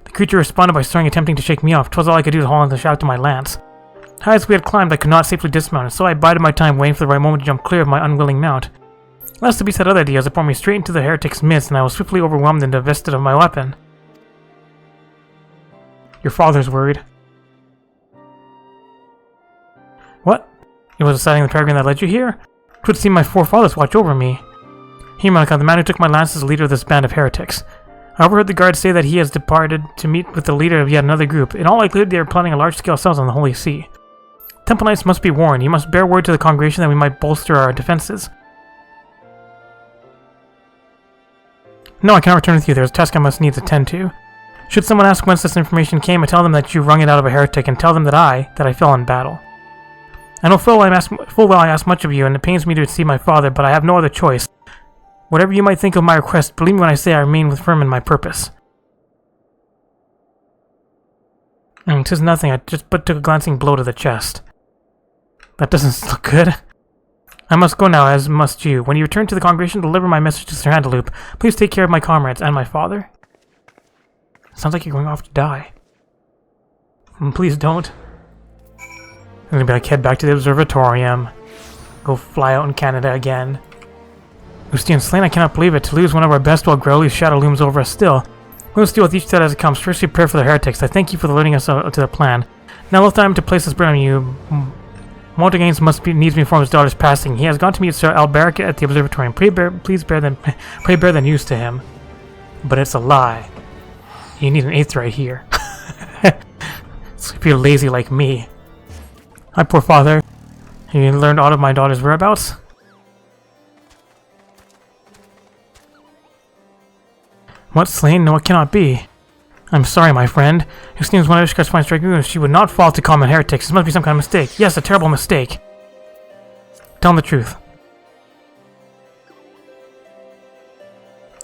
The creature responded by soaring, attempting to shake me off. 'Twas all I could do to hold on the shaft of my lance. High as we had climbed, I could not safely dismount, and so I bided my time, waiting for the right moment to jump clear of my unwilling mount. Last the beast had other ideas, it brought me straight into the heretic's midst, and I was swiftly overwhelmed and divested of my weapon. Your father's worried. What? It was deciding the Peregrine that led you here? 'Twould seem my forefathers watch over me. Here, Monica, the man who took my lance is the leader of this band of heretics. I overheard the guards say that he has departed to meet with the leader of yet another group. In all likelihood, they are planning a large-scale assault on the Holy See. Temple Knights must be warned. You must bear word to the congregation that we might bolster our defenses. No, I cannot return with you. There is a task I must needs attend to. Should someone ask whence this information came, I tell them that you wrung it out of a heretic, and tell them that I fell in battle. I know full well I ask much of you, and it pains me to see my father, but I have no other choice. Whatever you might think of my request, believe me when I say I remain firm in my purpose. 'Tis nothing, I just took a glancing blow to the chest. That doesn't look good. I must go now, as must you. When you return to the congregation, deliver my message to Sir Handaloop. Please take care of my comrades and my father. Sounds like you're going off to die. Please don't. I'm gonna be like, head back to the observatorium. Go fly out in Canada again. Ustine slain, I cannot believe it. To lose one of our best while Growley's shadow looms over us still. We must deal with each threat as it comes. First, we prepare for the heretics. I thank you for leading us to the plan. Now, let time to place this burden on you. Gaines needs me inform his daughter's passing. He has gone to meet Sir Alberic at the observatorium. Please bear the news to him. But it's a lie. You need an eighth right here. So if you're lazy like me. Hi, poor father. Have you learned all of my daughter's whereabouts? What, slain? No, it cannot be. I'm sorry, my friend. It seems one of Ishkar's finest dragoons. She would not fall to common heretics. This must be some kind of mistake. Yes, a terrible mistake. Tell him the truth.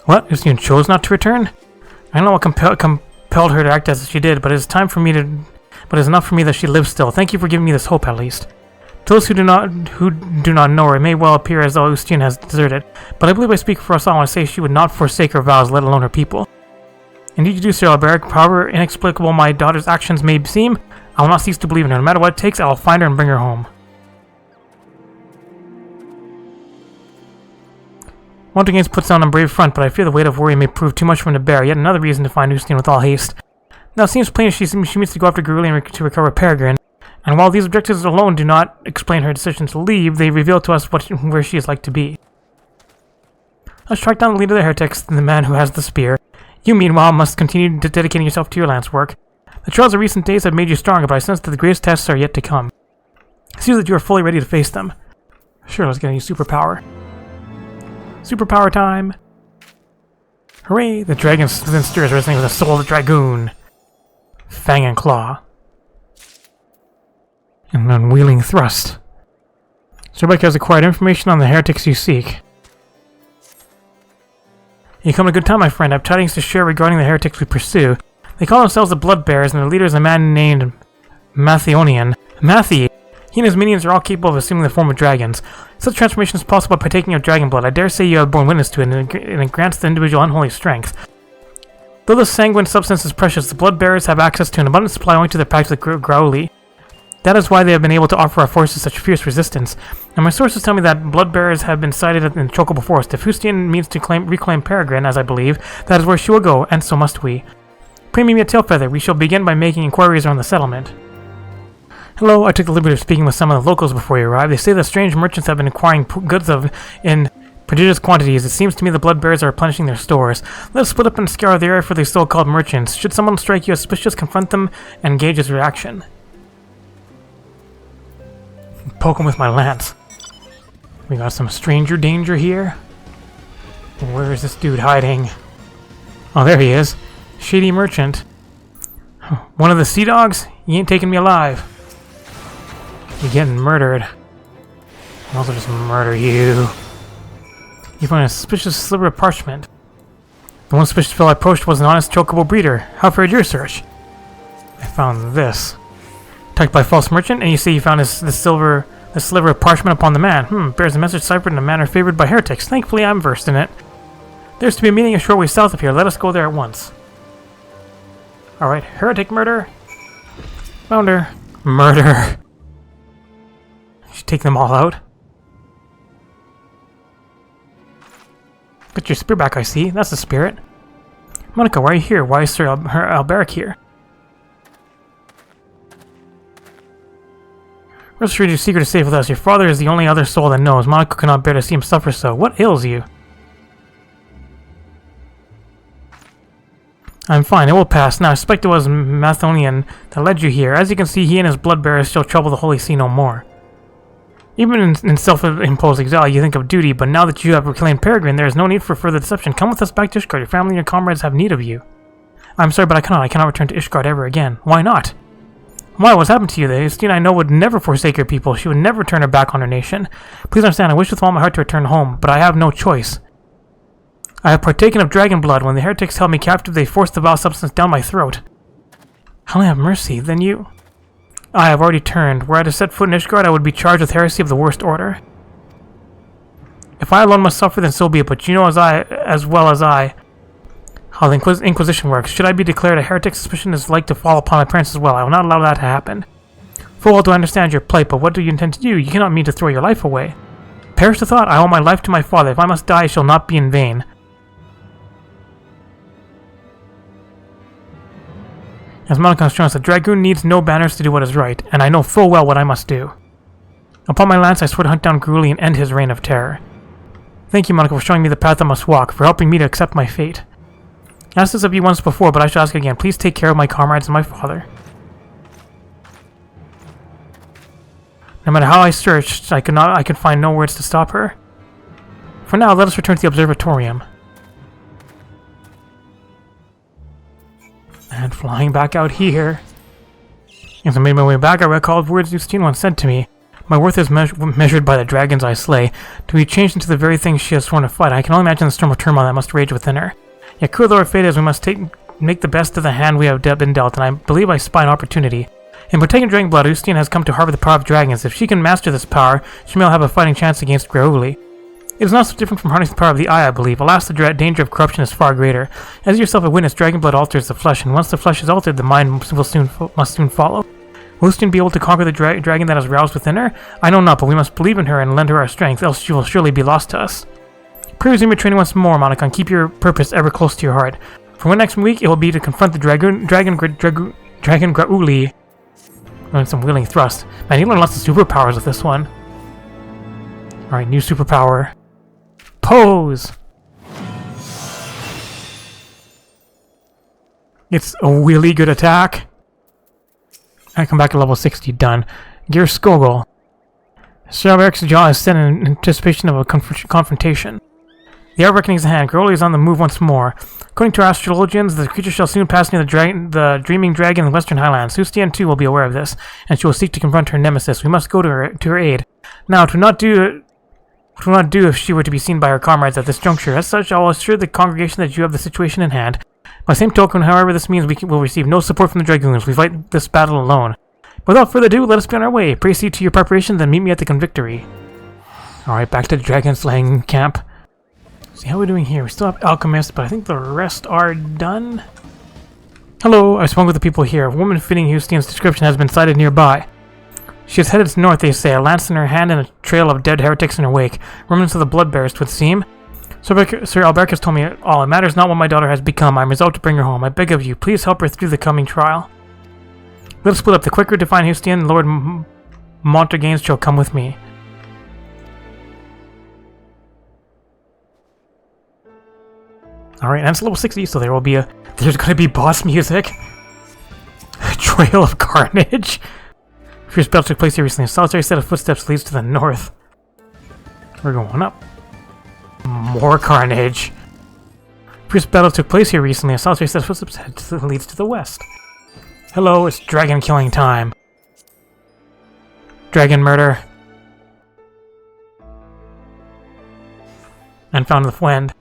What? Justine chose not to return? I don't know what compelled her to act as she did, but it is time for me to... But it is enough for me that she lives still. Thank you for giving me this hope, at least. To those who do not know her, it may well appear as though Justine has deserted, but I believe I speak for us all when I say she would not forsake her vows, let alone her people. Indeed you do, Sir Alberic. However inexplicable my daughter's actions may seem, I will not cease to believe in her. No matter what it takes, I will find her and bring her home. Montague puts on a brave front, but I fear the weight of worry may prove too much for him to bear. Yet another reason to find Justine with all haste. Now it seems plain she means to go after Garuli to recover Peregrine, and while these objectives alone do not explain her decision to leave, they reveal to us where she is like to be. Let's track down the leader of the heretics, the man who has the spear. You, meanwhile, must continue dedicating yourself to your lance work. The trials of recent days have made you stronger, but I sense that the greatest tests are yet to come. See that you are fully ready to face them. Sure, let's get a new superpower. Superpower time! Hooray! The dragon stirs, resonating with the soul of the dragoon. Fang and claw. An unwheeling thrust. Zerbeck has acquired information on the heretics you seek. You come at a good time, my friend. I have tidings to share regarding the heretics we pursue. They call themselves the Blood Bearers, and their leader is a man named Mathionian. Matthi! He and his minions are all capable of assuming the form of dragons. Such transformation is possible by partaking of dragon blood. I dare say you have borne witness to it, and it grants the individual unholy strength. Though the sanguine substance is precious, the Blood Bearers have access to an abundant supply owing to their pact with Grauli. That is why they have been able to offer our forces such fierce resistance. And my sources tell me that Blood Bearers have been sighted in the Chocobo Forest. If Justine means to reclaim Peregrine, as I believe, that is where she will go, and so must we. Bring me a tail feather. We shall begin by making inquiries around the settlement. Hello, I took the liberty of speaking with some of the locals before you arrived. They say that strange merchants have been acquiring goods in prodigious quantities. It seems to me the Blood Bearers are replenishing their stores. Let us split up and scour the area for these so-called merchants. Should someone strike you as suspicious, confront them and gauge his reaction. Poke him with my lance. We got some stranger danger here. Where is this dude hiding? Oh, there he is. Shady merchant. One of the sea dogs? You ain't taking me alive. You're getting murdered. I'll also just murder you. You find a suspicious sliver of parchment. The one suspicious fellow I approached was an honest chocobo breeder. How fared your search? I found this. Attacked by a false merchant, and you say you found this sliver of parchment upon the man. Bears a message ciphered in a manner favored by heretics. Thankfully, I'm versed in it. There's to be a meeting a short way south of here. Let us go there at once. Alright, heretic murder. Found her. Murder. Should take them all out. Got your spear back, I see. That's the spirit. Monica, why are you here? Why is Sir Alberic here? Rest assured your secret is safe with us. Your father is the only other soul that knows. Monaco cannot bear to see him suffer so. What ails you? I'm fine. It will pass. Now, I suspect it was Mathonian that led you here. As you can see, he and his blood bearers shall trouble the Holy See no more. Even in self-imposed exile, you think of duty, but now that you have reclaimed Peregrine, there is no need for further deception. Come with us back to Ishgard. Your family and your comrades have need of you. I'm sorry, but I cannot. I cannot return to Ishgard ever again. Why not? Why? What's happened to you? The Justine I know would never forsake her people. She would never turn her back on her nation. Please understand, I wish with all my heart to return home, but I have no choice. I have partaken of dragon blood. When the heretics held me captive, they forced the vile substance down my throat. Heaven have mercy, then you... I have already turned. Were I to set foot in Ishgard, I would be charged with heresy of the worst order. If I alone must suffer, then so be it, but you know as well as I how the Inquisition works. Should I be declared a heretic, suspicion is like to fall upon my parents as well. I will not allow that to happen. Full well do I understand your plight, but what do you intend to do? You cannot mean to throw your life away. Perish the thought, I owe my life to my father. If I must die, it shall not be in vain. As Monica has shown us, the dragoon needs no banners to do what is right, and I know full well what I must do. Upon my lance, I swear to hunt down Garuli and end his reign of terror. Thank you, Monica, for showing me the path I must walk, for helping me to accept my fate. I asked this of you once before, but I shall ask again. Please take care of my comrades and my father. No matter how I searched, I could find no words to stop her. For now, let us return to the observatorium. And flying back out here. As I made my way back, I recalled words Justine once said to me. My worth is measured by the dragons I slay. To be changed into the very thing she has sworn to fight, I can only imagine the storm of turmoil that must rage within her. Yet cruel though our fate is, we must make the best of the hand we have been dealt, and I believe I spy an opportunity. In partaking dragon blood, Justine has come to harbor the power of dragons. If she can master this power, she may have a fighting chance against Grauli. It is not so different from harnessing the power of the eye, I believe. Alas, the danger of corruption is far greater. As you yourself have witnessed, dragon blood alters the flesh, and once the flesh is altered, the mind must soon follow. Will Justine be able to conquer the dragon that has roused within her? I know not, but we must believe in her and lend her our strength, else she will surely be lost to us. Pray resume your training once more, Monica, and keep your purpose ever close to your heart. For next week, it will be to confront the dragon Grauli. Learn some wheeling thrust. Man, you learn lots of superpowers with this one. Alright, new superpower. Pose! It's a really good attack. I come back to level 60, done. Gear Skogel. Sir Alberic's jaw is set in anticipation of a confrontation. The art reckoning is at hand. Grauli is on the move once more. According to our astrologians, the creature shall soon pass near the Dreaming Dragon in the Western Highlands. Justine, too, will be aware of this, and she will seek to confront her nemesis. We must go to her aid. Now, to not do if she were to be seen by her comrades at this juncture. As such, I will assure the congregation that you have the situation in hand. By the same token, however, this means we will receive no support from the dragoons. We fight this battle alone. Without further ado, let us be on our way. Proceed to your preparations and meet me at the convictory. Alright, back to the dragon slaying camp. See how we're doing here. We still have alchemist, but I think the rest are done. Hello, I spoke with the people here. A woman fitting Justine's description has been sighted nearby. She is headed north, they say, a lance in her hand and a trail of dead heretics in her wake. Remnants of the bloodbearers, 'twould seem. Sir Alberic has told me all. It matters not what my daughter has become. I am resolved to bring her home. I beg of you, please help her through the coming trial. Let us split up. The quicker to find Justine, Lord Montergains shall come with me. Alright, and it's level 60, so there's gonna be boss music. Trail of Carnage. Fierce battle took place here recently. A solitary set of footsteps leads to the north. We're going up. More carnage. Fierce battle took place here recently. A solitary set of footsteps leads to the west. Hello, it's dragon killing time. Dragon murder. And found the wind.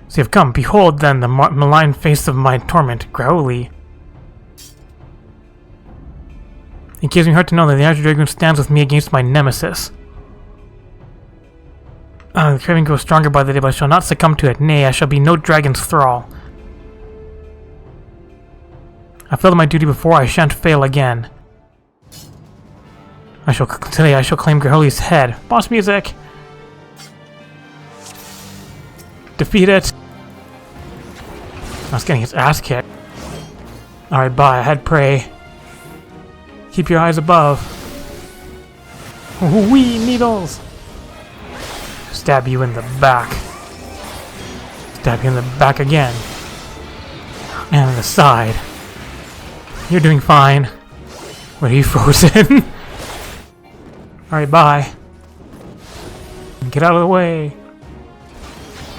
So you have come. Behold, then, the malign face of my torment, Grauli. It gives me heart to know that the Azure Dragoon stands with me against my nemesis. The craving grows stronger by the day, but I shall not succumb to it. Nay, I shall be no dragon's thrall. I failed my duty before, I shan't fail again. Today I shall claim Grauli's head. Boss music! Defeat it! I was getting his ass kicked. Alright, bye. I had prey. Keep your eyes above. Wee needles! Stab you in the back. Stab you in the back again. And the side. You're doing fine. What, are you frozen? Alright, bye. Get out of the way.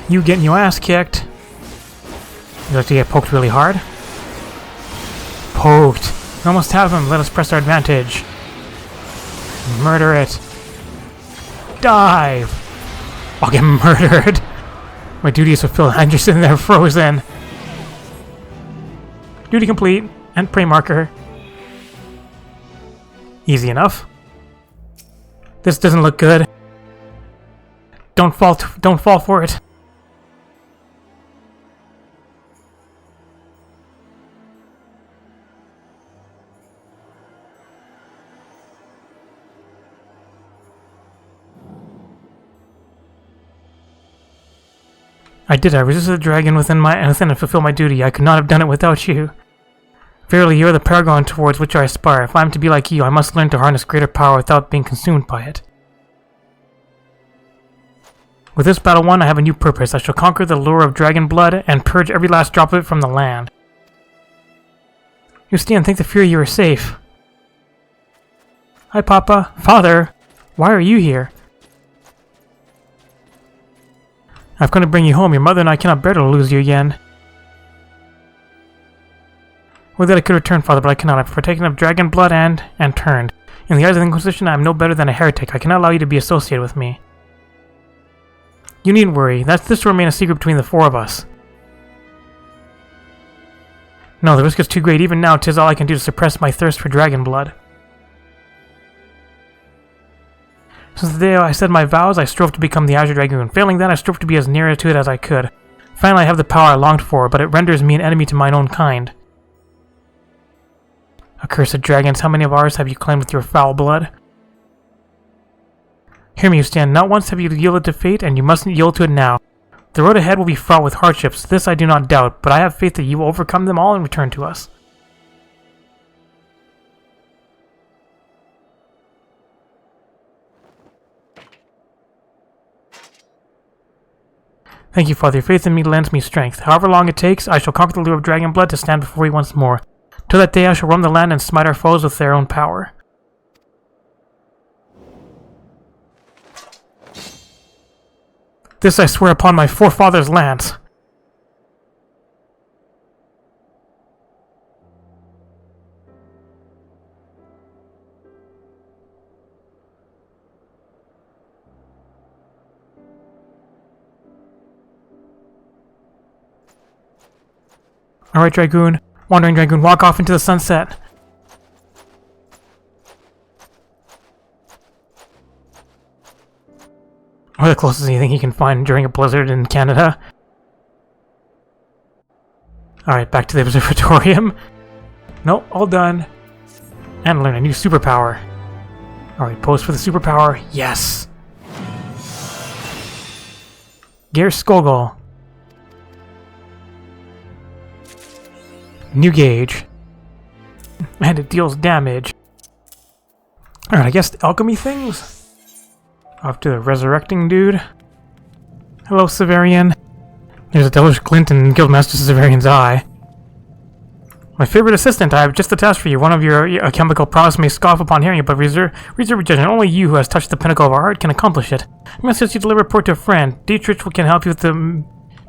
You getting your ass kicked. You like to get poked really hard? Poked. We almost have him. Let us press our advantage. Murder it. Dive. I'll get murdered. My duty is fulfilled. I'm just sitting there frozen. Duty complete. And prey marker. Easy enough. This doesn't look good. Don't fall for it. I did. I resisted the dragon within and fulfill my duty. I could not have done it without you. Verily, you are the paragon towards which I aspire. If I am to be like you, I must learn to harness greater power without being consumed by it. With this battle won, I have a new purpose. I shall conquer the lure of dragon blood and purge every last drop of it from the land. Yustian, thank the Fury you are safe. Hi, Papa. Father, why are you here? I've come to bring you home. Your mother and I cannot bear to lose you again. Would that I could return, Father, but I cannot. I've partaken of dragon blood and turned. In the eyes of the Inquisition, I am no better than a heretic. I cannot allow you to be associated with me. You needn't worry. This will remain a secret between the four of us. No, the risk is too great. Even now, 'tis all I can do to suppress my thirst for dragon blood. Since the day I said my vows, I strove to become the Azure Dragoon. Failing that, I strove to be as near to it as I could. Finally, I have the power I longed for, but it renders me an enemy to mine own kind. Accursed dragons, how many of ours have you claimed with your foul blood? Hear me, you stand. Not once have you yielded to fate, and you mustn't yield to it now. The road ahead will be fraught with hardships, this I do not doubt, but I have faith that you will overcome them all and return to us. Thank you, Father. Your faith in me lends me strength. However long it takes, I shall conquer the lure of dragon blood to stand before you once more. Till that day I shall roam the land and smite our foes with their own power. This I swear upon my forefathers' lands. Alright, Dragoon. Wandering Dragoon, walk off into the sunset. Or the closest anything he can find during a blizzard in Canada. Alright, back to the observatorium. Nope, all done. And learn a new superpower. Alright, pose for the superpower. Yes! Gear Skogul. New gauge. And it deals damage. Alright, I guess the alchemy things? Off to the resurrecting dude. Hello, Severian. There's a devilish glint in Guildmaster Severian's eye. My favorite assistant, I have just a task for you. One of your alchemical prowess may scoff upon hearing it, but reserve your judgment. Only you who has touched the pinnacle of our art can accomplish it. I must ask you to deliver a report to a friend. Dietrich can help you with the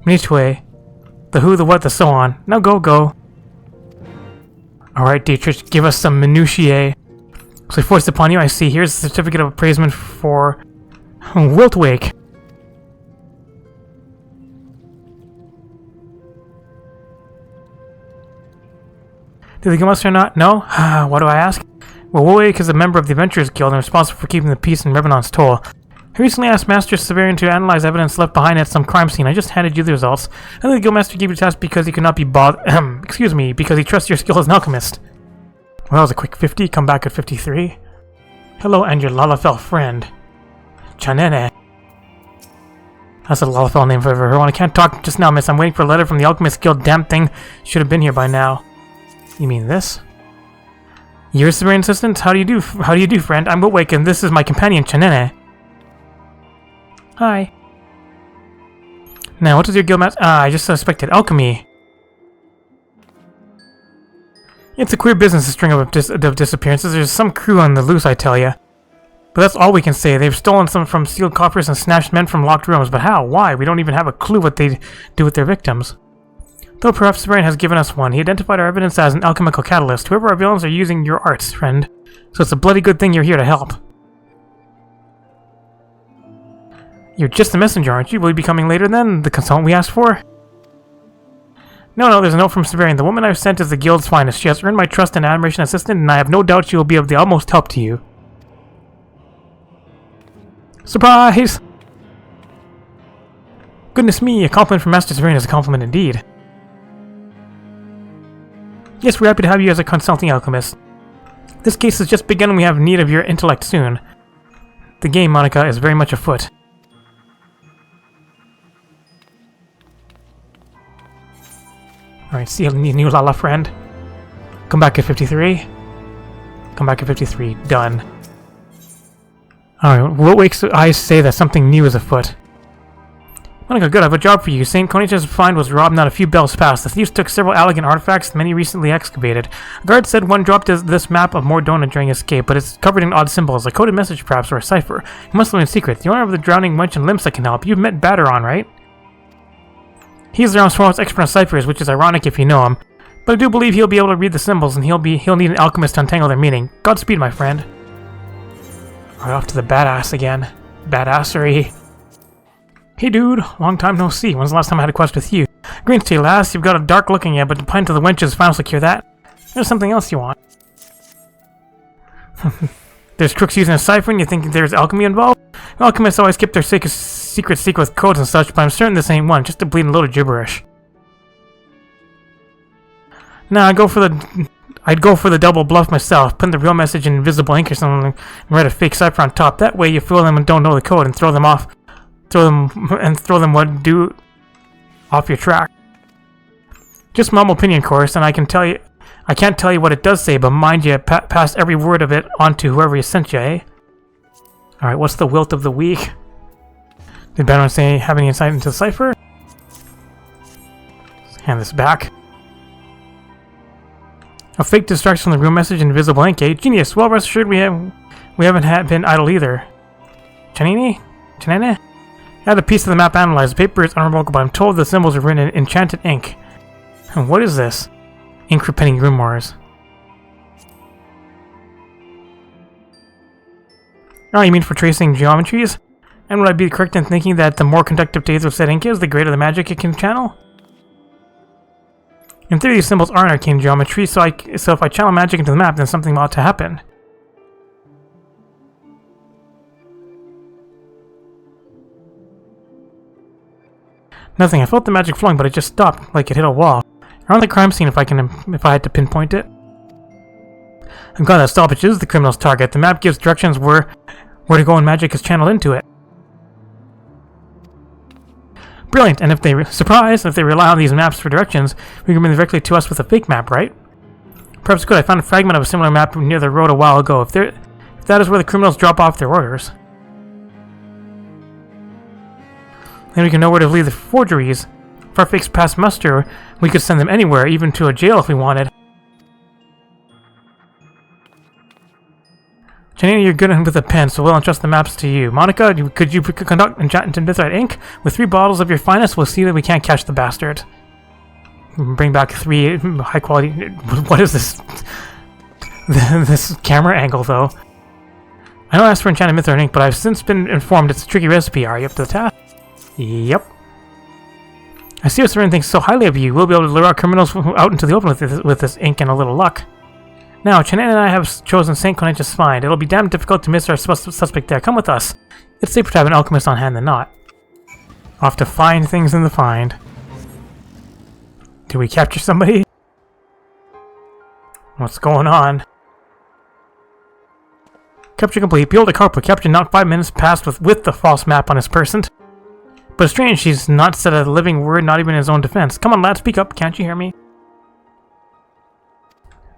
minutiae. The who, the what, the so on. Now go. Alright, Dietrich, give us some minutiae. So forced upon you, I see. Here's the certificate of appraisement for Wiltwake. Do they give us or not? No? What do I ask? Well, Wiltwake is a member of the Adventurers Guild and responsible for keeping the peace in Revenant's Toll. I recently asked Master Severian to analyze evidence left behind at some crime scene. I just handed you the results. And the Guildmaster gave you the task because he could not be bothered. Excuse me, because he trusts your skill as an alchemist. Well, that was a quick 50. Come back at 53. Hello, and your Lalafell friend. Chanene. That's a Lalafell name for everyone. I can't talk just now, miss. I'm waiting for a letter from the Alchemist Guild. Damn thing should have been here by now. You mean this? You're a Severian assistant? How do you do, friend? I'm Wiltwake, and this is my companion, Chanene. Hi. Now, what does your guildmaster... I just suspected alchemy. It's a queer business, a string of disappearances. There's some crew on the loose, I tell ya. But that's all we can say. They've stolen some from sealed coffers and snatched men from locked rooms. But how? Why? We don't even have a clue what they do with their victims. Though perhaps Severian has given us one. He identified our evidence as an alchemical catalyst. Whoever our villains are using your arts, friend. So it's a bloody good thing you're here to help. You're just the messenger, aren't you? Will you be coming later then? The consultant we asked for? No, there's a note from Severian. The woman I've sent is the guild's finest. She has earned my trust and admiration as assistant, and I have no doubt she will be of the utmost help to you. Surprise! Goodness me, a compliment from Master Severian is a compliment indeed. Yes, we're happy to have you as a consulting alchemist. This case has just begun and we have need of your intellect soon. The game, Monica, is very much afoot. Alright, see you, new Lala friend. Come back at 53. Come back at 53. Done. Alright, what makes I say that something new is afoot? Monica, good, I have a job for you. St. Conich's find was robbed not a few bells past. The thieves took several elegant artifacts, many recently excavated. A guard said one dropped this map of Mordona during escape, but it's covered in odd symbols, a coded message perhaps, or a cipher. You must learn a secret. The owner of the drowning wench and Limsa can help. You've met Batteron, right? He's the most expert on ciphers, which is ironic if you know him. But I do believe he'll be able to read the symbols, and he'll need an alchemist to untangle their meaning. Godspeed, my friend. Alright, off to the badass again. Badassery. Hey dude, long time no see. When's the last time I had a quest with you? Greens to you, lass. You've got a dark look in you, but the pint to the wenches final secure that. There's something else you want. There's crooks using a cipher and you think there's alchemy involved? Alchemists always keep their secrets secret with codes and such, but I'm certain this ain't one, just a bleeding load of gibberish. Nah, I'd go for the double bluff myself, put the real message in invisible ink or something, and write a fake cipher on top. That way you fool them and don't know the code and throw them off your track. Just my opinion, of course, and I can't tell you what it does say, but mind you, pass every word of it on to whoever you sent you, eh? Alright, what's the wilt of the week? Did Batman have any insight into the cipher? Let's hand this back. A fake distraction from the real message in invisible ink, eh? Genius. Well, rest assured we haven't been idle either. Chanini? I had a piece of the map analyzed. The paper is unremarkable, but I'm told the symbols are written in enchanted ink. And what is this? Ink for penning grimoires. Oh, you mean for tracing geometries? And would I be correct in thinking that the more conductive days of said ink is, the greater the magic it can channel? In theory, these symbols are in arcane geometry, so if I channel magic into the map, then something ought to happen. Nothing. I felt the magic flowing, but it just stopped, like it hit a wall. Around the crime scene, if I had to pinpoint it. I'm glad that stoppage is the criminal's target. The map gives directions where to go, and magic is channeled into it. Brilliant. And if they rely on these maps for directions, we can bring them directly to us with a fake map, right? Perhaps good. I found a fragment of a similar map near the road a while ago. If that is where the criminals drop off their orders. Then we can know where to leave the forgeries. If our fakes pass muster, we could send them anywhere, even to a jail if we wanted. Janina, you're good with a pen, so we'll entrust the maps to you. Monica, could you conduct enchanted mithrite ink? With 3 bottles of your finest, we'll see that we can't catch the bastard. Bring back 3 high quality... What is this? This camera angle, though. I don't ask for enchanted mithrite ink, but I've since been informed it's a tricky recipe. Are you up to the task? Yep. I see Serin thinks so highly of you. We'll be able to lure our criminals out into the open with this ink and a little luck. Now, Chanan and I have chosen St. Conich's find. It'll be damn difficult to miss our suspect there. Come with us. It's safer to have an alchemist on hand than not. Off to find things in the find. Did we capture somebody? What's going on? Capture complete. Behold a culprit. Captured not 5 minutes past with the false map on his person. But it's strange, she's not said a living word, not even in his own defense. Come on, lad, speak up. Can't you hear me?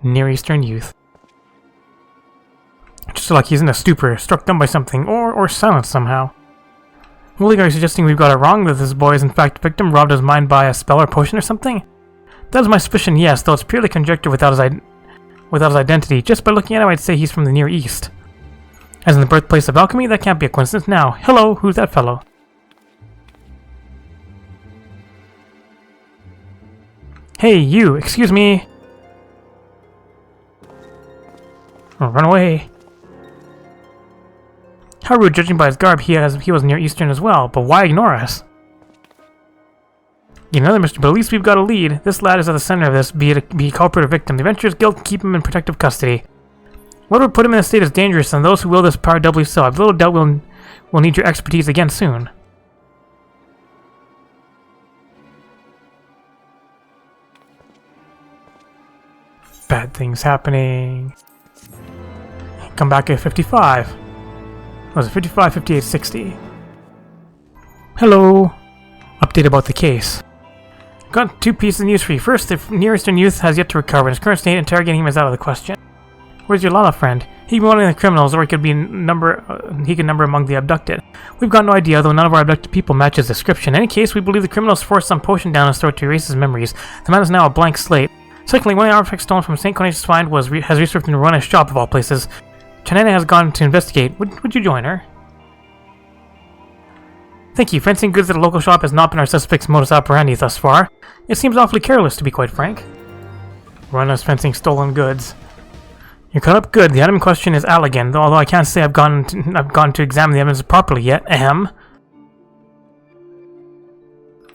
Near Eastern youth. Just like he's in a stupor, struck dumb by something, or silenced somehow. Willie, are you suggesting we've got it wrong, that this boy is in fact a victim, robbed his mind by a spell or potion or something? That is my suspicion, yes, though it's purely conjecture without his identity. Just by looking at him, I'd say he's from the Near East. As in the birthplace of alchemy, that can't be a coincidence. Now, hello, who's that fellow? Hey, you! Excuse me! Oh, run away! How rude, judging by his garb, he was Near Eastern as well, but why ignore us? You know, Mr. But at least we've got a lead. This lad is at the center of this, be he culprit or victim. The Adventurers Guild can keep him in protective custody. What would put him in a state as dangerous, and those who wield this power doubly so. I've little doubt we'll need your expertise again soon. Bad things happening. Come back at 55. Was it 55, 58, 60? Hello. Update about the case. Got 2 pieces of news for you. First, the Near Eastern youth has yet to recover. In his current state, interrogating him is out of the question. Where's your Lala friend? He could be one of the criminals, or he could number among the abducted. We've got no idea, though none of our abducted people match his description. In any case, we believe the criminals forced some potion down his throat to erase his memories. The man is now a blank slate. Secondly, one of the artifacts stolen from St. Cornelius' find has researched in Ruana's shop of all places. Chanena has gone to investigate. Would you join her? Thank you. Fencing goods at a local shop has not been our suspect's modus operandi thus far. It seems awfully careless, to be quite frank. Ruana's fencing stolen goods. You're caught up good. The item in question is Allegan, although I can't say I've gone to examine the evidence properly yet. Ahem.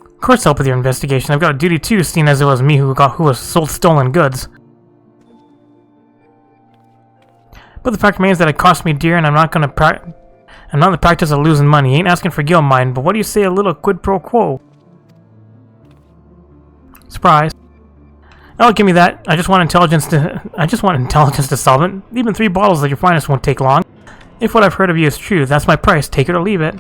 Of course, help with your investigation. I've got a duty too, seeing as it was me who was sold stolen goods. But the fact remains that it cost me dear, and I'm not in the practice of losing money. Ain't asking for guild mine, but what do you say a little quid pro quo? Surprise. Oh, give me that. I just want intelligence to solve it. Even 3 bottles of your finest won't take long. If what I've heard of you is true, that's my price. Take it or leave it.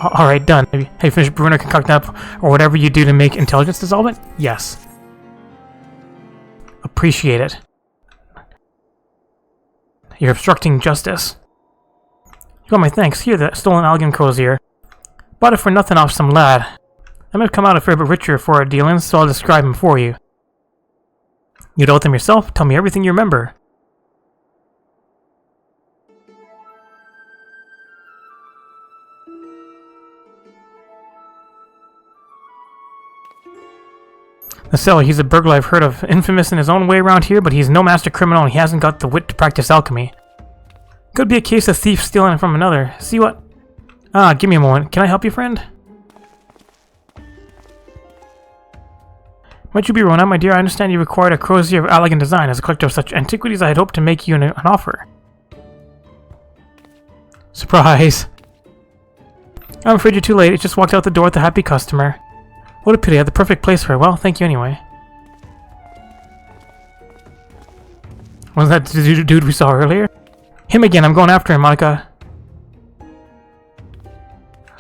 Alright, done. Have you finished brewing or concocting up, or whatever you do to make intelligence dissolve it? Yes. Appreciate it. You're obstructing justice. You got my thanks. Here, the stolen Allegan crozier. Bought it for nothing off some lad. I might have come out a fair bit richer for our dealings, so I'll describe him for you. You dealt with him yourself? Tell me everything you remember. The seller, he's a burglar I've heard of. Infamous in his own way around here, but he's no master criminal and he hasn't got the wit to practice alchemy. Could be a case of thief stealing from another. See what? Ah, give me a moment. Can I help you, friend? Might you be Rona, my dear? I understand you required a crozier of Allegan design. As a collector of such antiquities, I had hoped to make you an offer. Surprise! I'm afraid you're too late. It just walked out the door with a happy customer. What a pity. I had the perfect place for it. Well, thank you anyway. Wasn't that the dude we saw earlier? Him again. I'm going after him, Monica.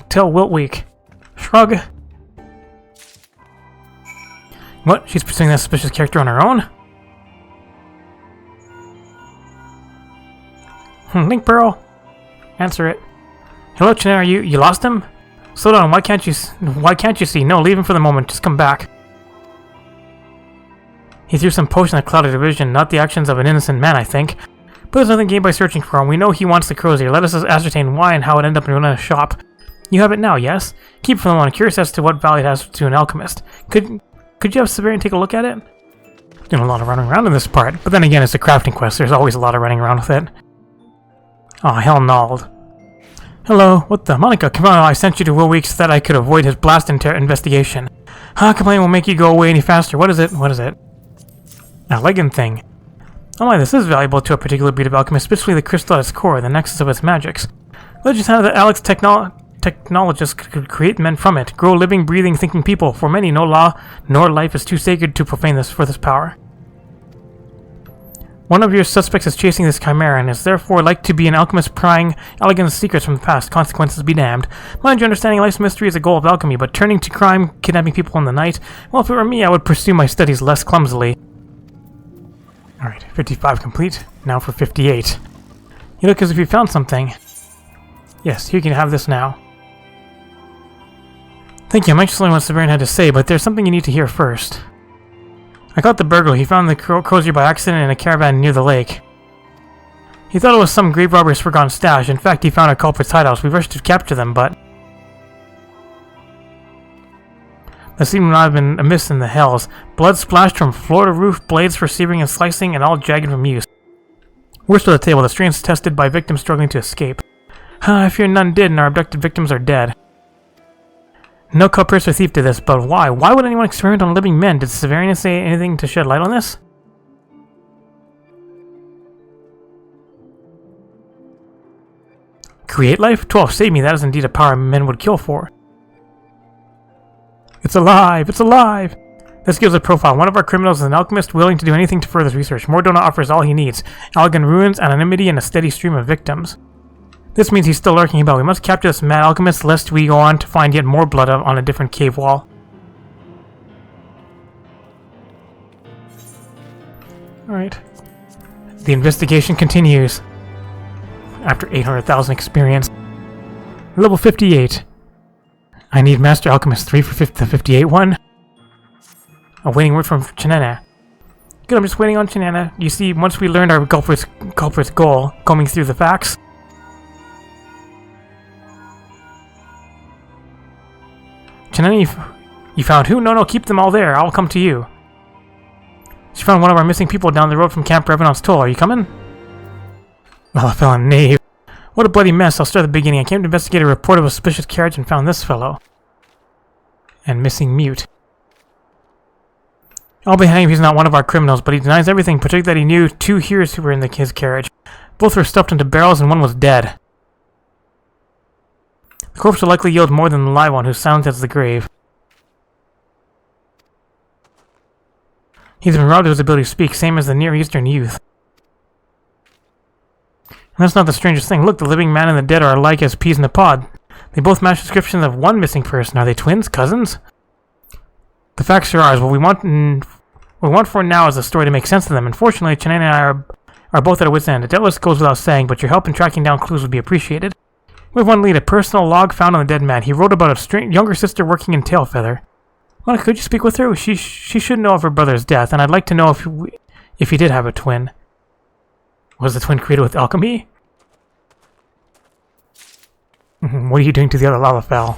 Tell Wiltweek. Shrug. What? She's pursuing that suspicious character on her own? Link Pearl. Answer it. Hello, Chanera. You lost him? Slow down. Why can't you see? No, leave him for the moment. Just come back. He threw some potion that clouded her vision. Not the actions of an innocent man, I think. But there's nothing gained by searching for him. We know he wants the crozier. Let us ascertain why and how it ended up in Ruana's shop. You have it now, yes? Keep it for the moment. Curious as to what value it has to an alchemist. Could you have Severian take a look at it? Doing a lot of running around in this part, but then again, it's a crafting quest. There's always a lot of running around with it. Oh, hell gnawed. Hello, what the? Monica, come on, I sent you to Wilweek so that I could avoid his blast investigation. Complaining won't make you go away any faster. What is it? A Allegan thing. Oh my, this is valuable to a particular breed of alchemist, especially the crystal at its core, the nexus of its magics. Legends have that Alex technologists could create men from it, grow living, breathing, thinking people. For many, no law nor life is too sacred to profane this for this power. One of your suspects is chasing this chimera and is therefore like to be an alchemist prying Allegan's secrets from the past. Consequences be damned. Mind you, understanding life's mystery is a goal of alchemy, but turning to crime, kidnapping people in the night, well, if it were me, I would pursue my studies less clumsily. Alright, 55 complete. Now for 58. You look as if you found something. Yes, you can have this now. Thank you. I'm anxious to learn what Severian had to say, but there's something you need to hear first. I caught the burglar. He found the crozier by accident in a caravan near the lake. He thought it was some grave robber's forgotten stash. In fact, he found our culprit's hideout. We rushed to capture them, but there seemed not have been amiss in the hells. Blood splashed from floor to roof, blades for severing and slicing, and all jagged from use. Worst of the table, the strengths tested by victims struggling to escape. I fear none did, and our abducted victims are dead. No culprits or thief did this, but why? Why would anyone experiment on living men? Did Severian say anything to shed light on this? Create life? 12, save me. That is indeed a power men would kill for. It's alive! It's alive! This gives a profile. One of our criminals is an alchemist willing to do anything to further his research. Mordona offers all he needs. Allegan ruins, anonymity, and a steady stream of victims. This means he's still lurking about. We must capture this mad alchemist lest we go on to find yet more blood on a different cave wall. Alright. The investigation continues. after 800,000 experience. Level 58. I need Master Alchemist 3 for the 58 one. Awaiting word from Chinana. Good, I'm just waiting on Chinana. You see, once we learned our culprit's goal, combing through the facts. Chinana, you found who? No, keep them all there. I'll come to you. She found one of our missing people down the road from Camp Revenant's Toll. Are you coming? Lalafell and knave. What a bloody mess. I'll start at the beginning. I came to investigate a report of a suspicious carriage and found this fellow. And missing Mute. I'll be hanged if he's not one of our criminals, but he denies everything, particularly that he knew 2 heroes who were in his carriage. Both were stuffed into barrels and one was dead. The corpse will likely yield more than the live one, who's silent as the grave. He's been robbed of his ability to speak, same as the Near Eastern youth. And that's not the strangest thing. Look, the living man and the dead are alike as peas in a pod. They both match descriptions of one missing person. Are they twins? Cousins? The facts are ours. What we want for now is a story to make sense of them. Unfortunately, Chinana and I are both at a wit's end. It doubtless goes without saying, but your help in tracking down clues would be appreciated. We have one lead, a personal log found on the dead man. He wrote about a younger sister working in Tailfeather. Monica, could you speak with her? She should know of her brother's death, and I'd like to know if he did have a twin. Was the twin created with alchemy? What are you doing to the other Lalafell?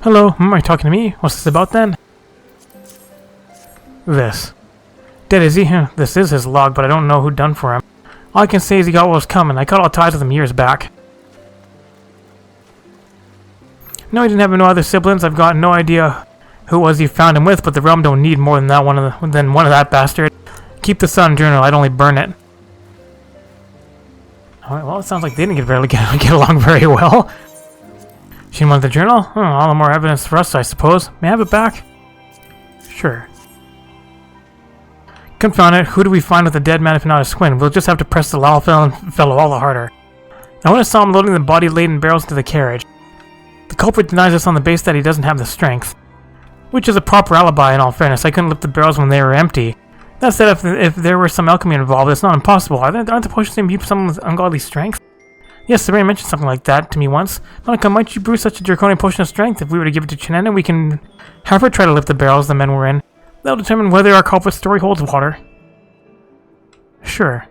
Hello, are you talking to me? What's this about then? This. Dead is he? This is his log, but I don't know who done for him. All I can say is he got what was coming. I cut all ties with him years back. No, he didn't have no other siblings. I've got no idea who it was he found him with, but the realm don't need more than one of that bastard. Keep the sun journal. I'd only burn it. Alright, well, it sounds like they didn't get along very well. She didn't want the journal? All the more evidence for us, I suppose. May I have it back? Sure. Confound it, who do we find with the dead man if not his twin? We'll just have to press the Lalafell fellow all the harder. I once saw him loading the body-laden barrels into the carriage. The culprit denies us on the base that he doesn't have the strength. Which is a proper alibi in all fairness. I couldn't lift the barrels when they were empty. That said, if there were some alchemy involved, it's not impossible. Aren't the potions imbued with someone with ungodly strength? Yes, Sabrina mentioned something like that to me once. Monica, might you brew such a draconian potion of strength? If we were to give it to Chinana, we can have her try to lift the barrels the men were in. That'll determine whether our culprit's story holds water. Sure.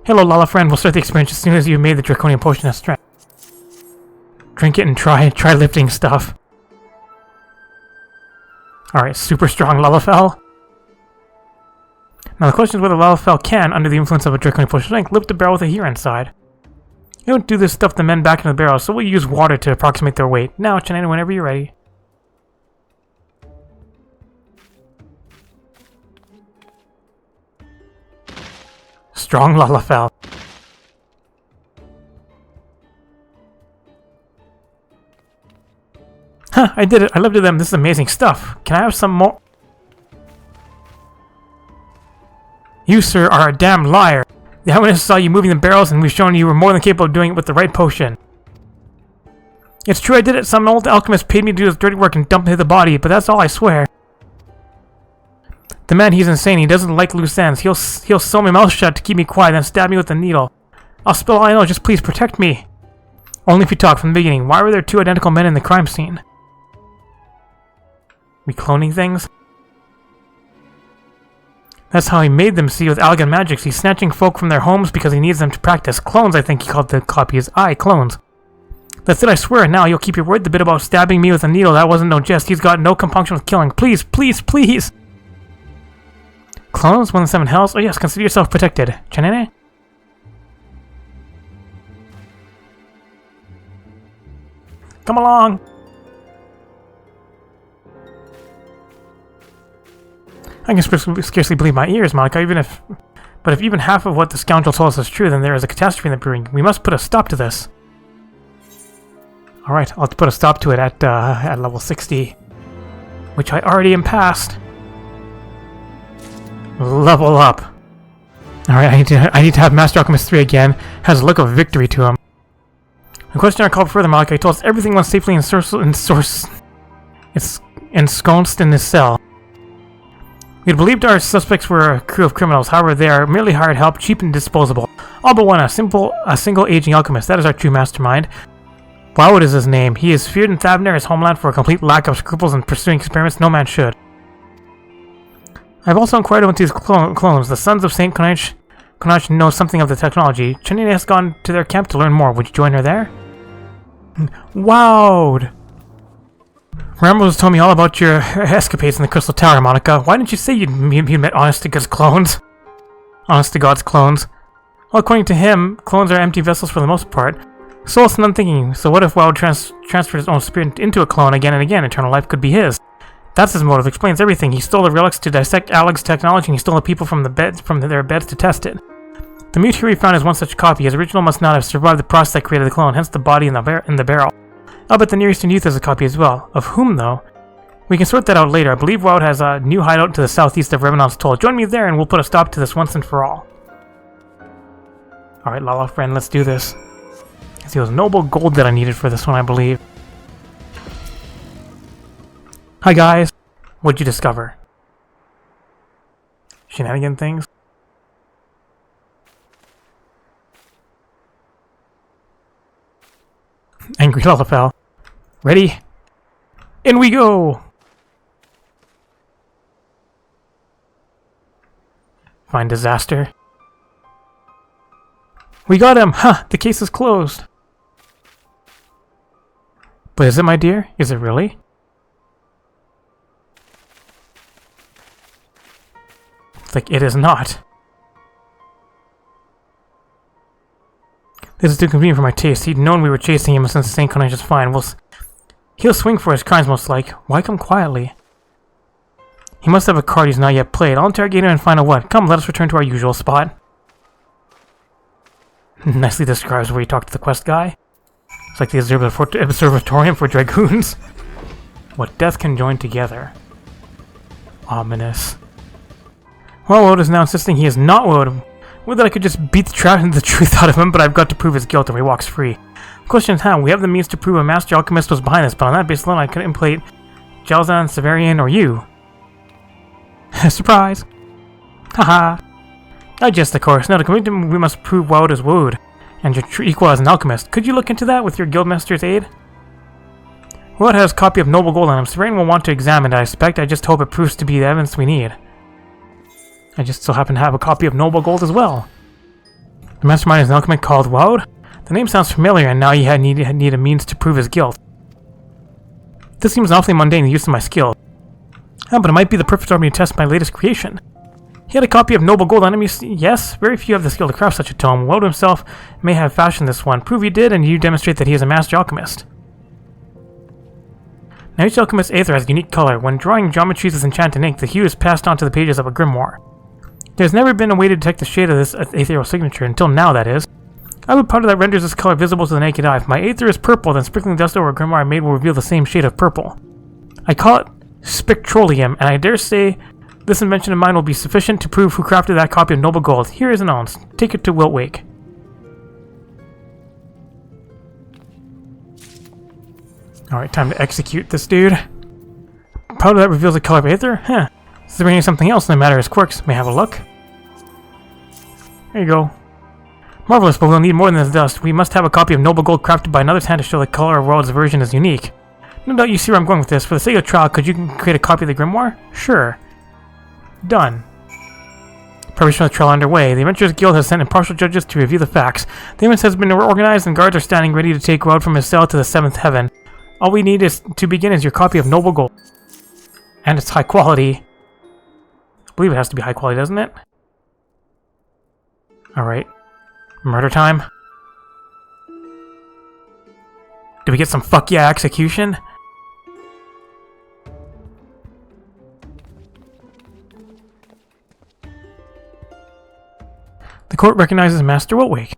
Hello, Lala friend. We'll start the experiment as soon as you've made the draconian potion of strength. Drink it and try lifting stuff. Alright, super strong Lalafell. Now the question is whether Lalafell can, under the influence of a draconian potion of strength, lift the barrel with a hero inside. You don't do this stuff the men back into the barrel, so we'll use water to approximate their weight. Now, Chinana, whenever you're ready. Strong Lalafell. Huh, I did it. I lifted them. This is amazing stuff. Can I have some more? You, sir, are a damn liar. The alchemist saw you moving the barrels, and we've shown you were more than capable of doing it with the right potion. It's true I did it. Some old alchemist paid me to do his dirty work and dump the body, but that's all I swear. The man, he's insane. He doesn't like loose ends. He'll sew my mouth shut to keep me quiet, then stab me with a needle. I'll spill all I know. Just please protect me. Only if you talk from the beginning. Why were there 2 identical men in the crime scene? We cloning things? That's how he made them, see, with Algan magics. He's snatching folk from their homes because he needs them to practice. Clones, I think he called the copies. Aye, clones. That's it, I swear. Now, you'll keep your word. The bit about stabbing me with a needle, that wasn't no jest. He's got no compunction with killing. Please, please, please! Clones? 1 in 7 hells? Oh yes, consider yourself protected. Chinana? Come along! I can scarcely believe my ears, Monica, but if even half of what the scoundrel told us is true, then there is a catastrophe in the brewing. We must put a stop to this. Alright, I'll put a stop to it at level 60, which I already am past. Level up. Alright, I need to have Master Alchemist 3 again. Has a look of victory to him. The question I called further, Monica, he told us everything was safely ensconced in his cell. We had believed our suspects were a crew of criminals. However, they are merely hired help, cheap and disposable. All but one, a single aging alchemist. That is our true mastermind. Wout is his name. He is feared in Thavner, his homeland, for a complete lack of scruples in pursuing experiments no man should. I've also inquired into these clones. The sons of Saint Konach know something of the technology. Chanine has gone to their camp to learn more. Would you join her there? Wow! Rambo has told me all about your escapades in the Crystal Tower, Monica. Why didn't you say you'd met honest to God's clones? Honest to God's clones. Well, according to him, clones are empty vessels for the most part. Soulless and unthinking. So what if Wout transferred his own spirit into a clone again and again? Eternal life could be his. That's his motive. Explains everything. He stole the relics to dissect Aleg's technology, and he stole the people from their beds to test it. The mute we found is one such copy. His original must not have survived the process that created the clone, hence the body in the barrel. I'll bet the Near Eastern youth has a copy as well. Of whom, though? We can sort that out later. I believe Wout has a new hideout to the southeast of Revenant's Toll. Join me there, and we'll put a stop to this once and for all. Alright, Lala friend, let's do this. See, it was noble gold that I needed for this one, I believe. Hi, guys. What'd you discover? Shenanigan things? Angry Lalafell. Ready? In we go! Find disaster. We got him! Ha! The case is closed! But is it, my dear? Is it really? It's like, it is not. This is too convenient for my taste. He'd known we were chasing him since St. Konach's fine. He'll swing for his crimes most like. Why come quietly? He must have a card he's not yet played. I'll interrogate him and find out what. Come, let us return to our usual spot. Nicely describes where you talk to the quest guy. It's like the observatorium for dragoons. What death can join together. Ominous. Well, Wout is now insisting he is not Wout. Would that I could just beat the truth out of him, but I've got to prove his guilt or he walks free. Question is how. We have the means to prove a master alchemist was behind this, but on that basis alone I could implicate Jalzan, Severian, or you. Surprise! Haha! I jest, of course. Now to convict him, we must prove Wout is Woad, and your true equal as an alchemist. Could you look into that with your guildmaster's aid? Wout has a copy of noble gold on him. Severian will want to examine it, I expect. I just hope it proves to be the evidence we need. I just so happen to have a copy of noble gold as well. The mastermind is an alchemist called Wout? The name sounds familiar, and now you need a means to prove his guilt. This seems an awfully mundane use of my skill. But it might be the perfect opportunity to test my latest creation. He had a copy of noble gold on him, yes? Very few have the skill to craft such a tome. Wout himself may have fashioned this one. Prove he did, and you demonstrate that he is a master alchemist. Now each alchemist's aether has a unique color. When drawing geometries with enchanted ink, the hue is passed on to the pages of a grimoire. There's never been a way to detect the shade of this ethereal signature, until now, that is. I have a powder that renders this color visible to the naked eye. If my aether is purple, then sprinkling dust over a grimoire I made will reveal the same shade of purple. I call it spectroleum, and I dare say this invention of mine will be sufficient to prove who crafted that copy of noble gold. Here is an ounce. Take it to Wiltwake. Alright, time to execute this dude. Powder that reveals the color of aether? Huh. Is there something else no matter his quirks? May I have a look? There you go. Marvelous, but we'll need more than this dust. We must have a copy of noble gold crafted by another's hand to show the color of Wout's version is unique. No doubt you see where I'm going with this. For the sake of trial, could you create a copy of the grimoire? Sure. Done. Preparation of the trial underway. The Adventurers Guild has sent impartial judges to review the facts. The evidence has been organized and guards are standing ready to take Wout from his cell to the 7th heaven. All we need to begin is your copy of noble gold. And it's high quality. I believe it has to be high quality, doesn't it? Alright. Murder time. Do we get some fuck yeah execution? The court recognizes Master Wiltwake.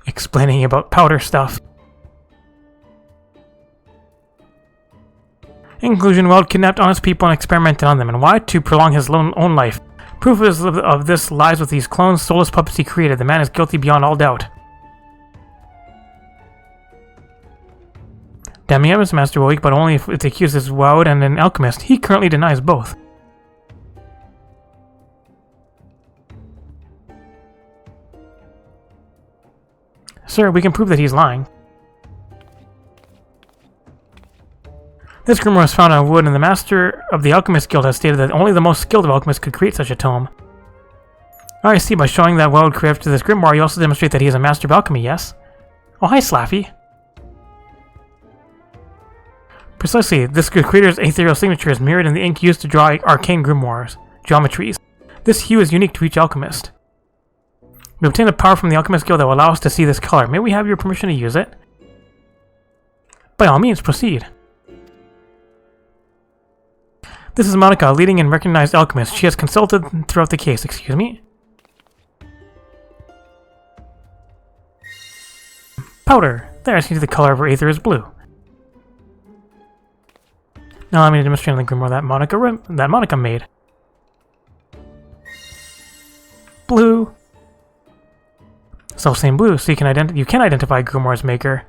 Explaining about powder stuff. In conclusion, Wout kidnapped honest people and experimented on them. And why? To prolong his own life. Proof of this lies with these clones, soulless puppets he created. The man is guilty beyond all doubt. Condemning him as Master will weak, but only if it's accused as Woud and an alchemist. He currently denies both. Sir, we can prove that he's lying. This grimoire was found on wood, and the master of the Alchemist Guild has stated that only the most skilled of alchemists could create such a tome. I see, by showing that Woud crafted this grimoire, you also demonstrate that he is a master of alchemy, yes? Oh, hi, Slaffy. Precisely, this creator's ethereal signature is mirrored in the ink used to draw arcane grimoires, geometries. This hue is unique to each alchemist. We obtained a power from the Alchemist Guild that will allow us to see this color. May we have your permission to use it? By all means, proceed. This is Monica, a leading and recognized alchemist. She has consulted throughout the case. Excuse me? Powder. There, I see the color of her aether is blue. Now let me demonstrate on the grimoire that Monica made. Blue. Self-same blue, so you can identify grimoire's maker.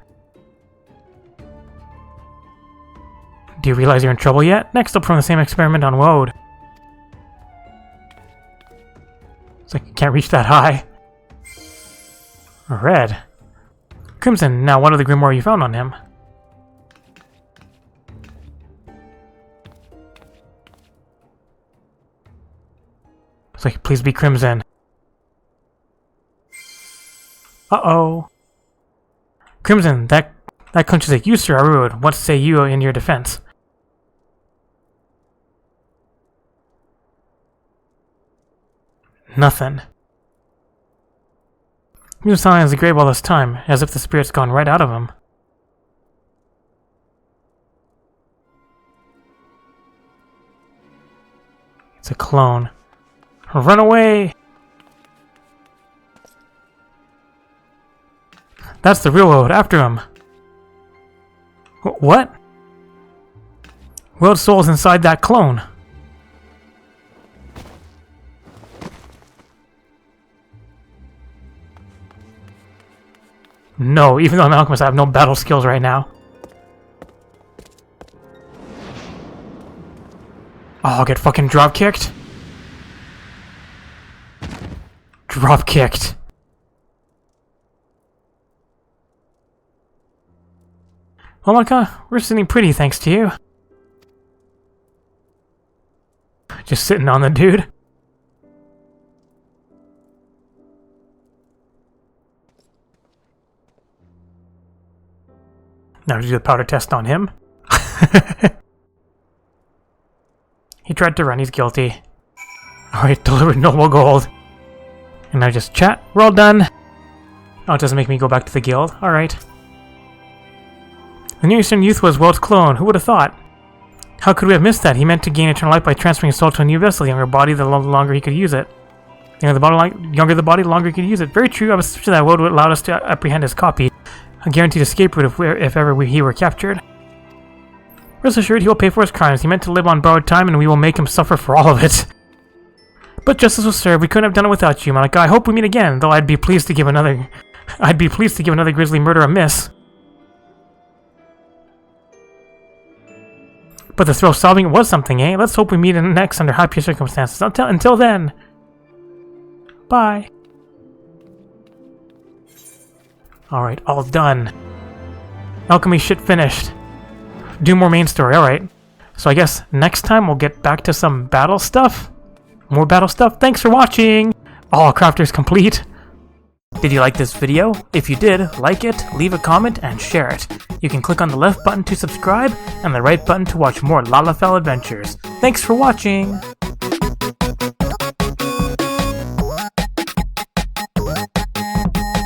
Do you realize you're in trouble yet? Next up from the same experiment on Woud. It's like you can't reach that high. Red. Crimson, now what are the grimoire you found on him? It's like, please be Crimson. Uh-oh. Crimson, that clinches it. You, sir, are rude. What say you in your defense? Nothing. He was silent as a grave all this time, as if the spirit's gone right out of him. It's a clone. Run away! That's the real Woud. After him. What? Woud's soul's inside that clone. No, even though I'm an alchemist, I have no battle skills right now. Oh, I'll get fucking drop-kicked. Drop-kicked. Oh my god, we're sitting pretty thanks to you. Just sitting on the dude. Now do the powder test on him. He tried to run, he's guilty. Alright, delivered noble gold. And now just chat. We're all done. Oh, it doesn't make me go back to the guild. Alright. The Near Eastern youth was Woud's clone. Who would have thought? How could we have missed that? He meant to gain eternal life by transferring his soul to a new vessel. The younger body, the longer he could use it. The younger the body, the longer he could use it. Very true. I was suspicious that Woud would allow us to apprehend his copy. A guaranteed escape route if ever he were captured. Rest assured, he will pay for his crimes. He meant to live on borrowed time, and we will make him suffer for all of it. But justice was served. We couldn't have done it without you, Monica. I hope we meet again, though I'd be pleased to give another grisly murder a miss. But the thrill of solving it was something, eh? Let's hope we meet next under happier circumstances. Until then. Bye. Alright, all done. Alchemy shit finished. Do more main story, alright. So I guess next time we'll get back to some battle stuff. More battle stuff. Thanks for watching! All crafters complete. Did you like this video? If you did, like it, leave a comment, and share it. You can click on the left button to subscribe, and the right button to watch more Lalafell adventures. Thanks for watching!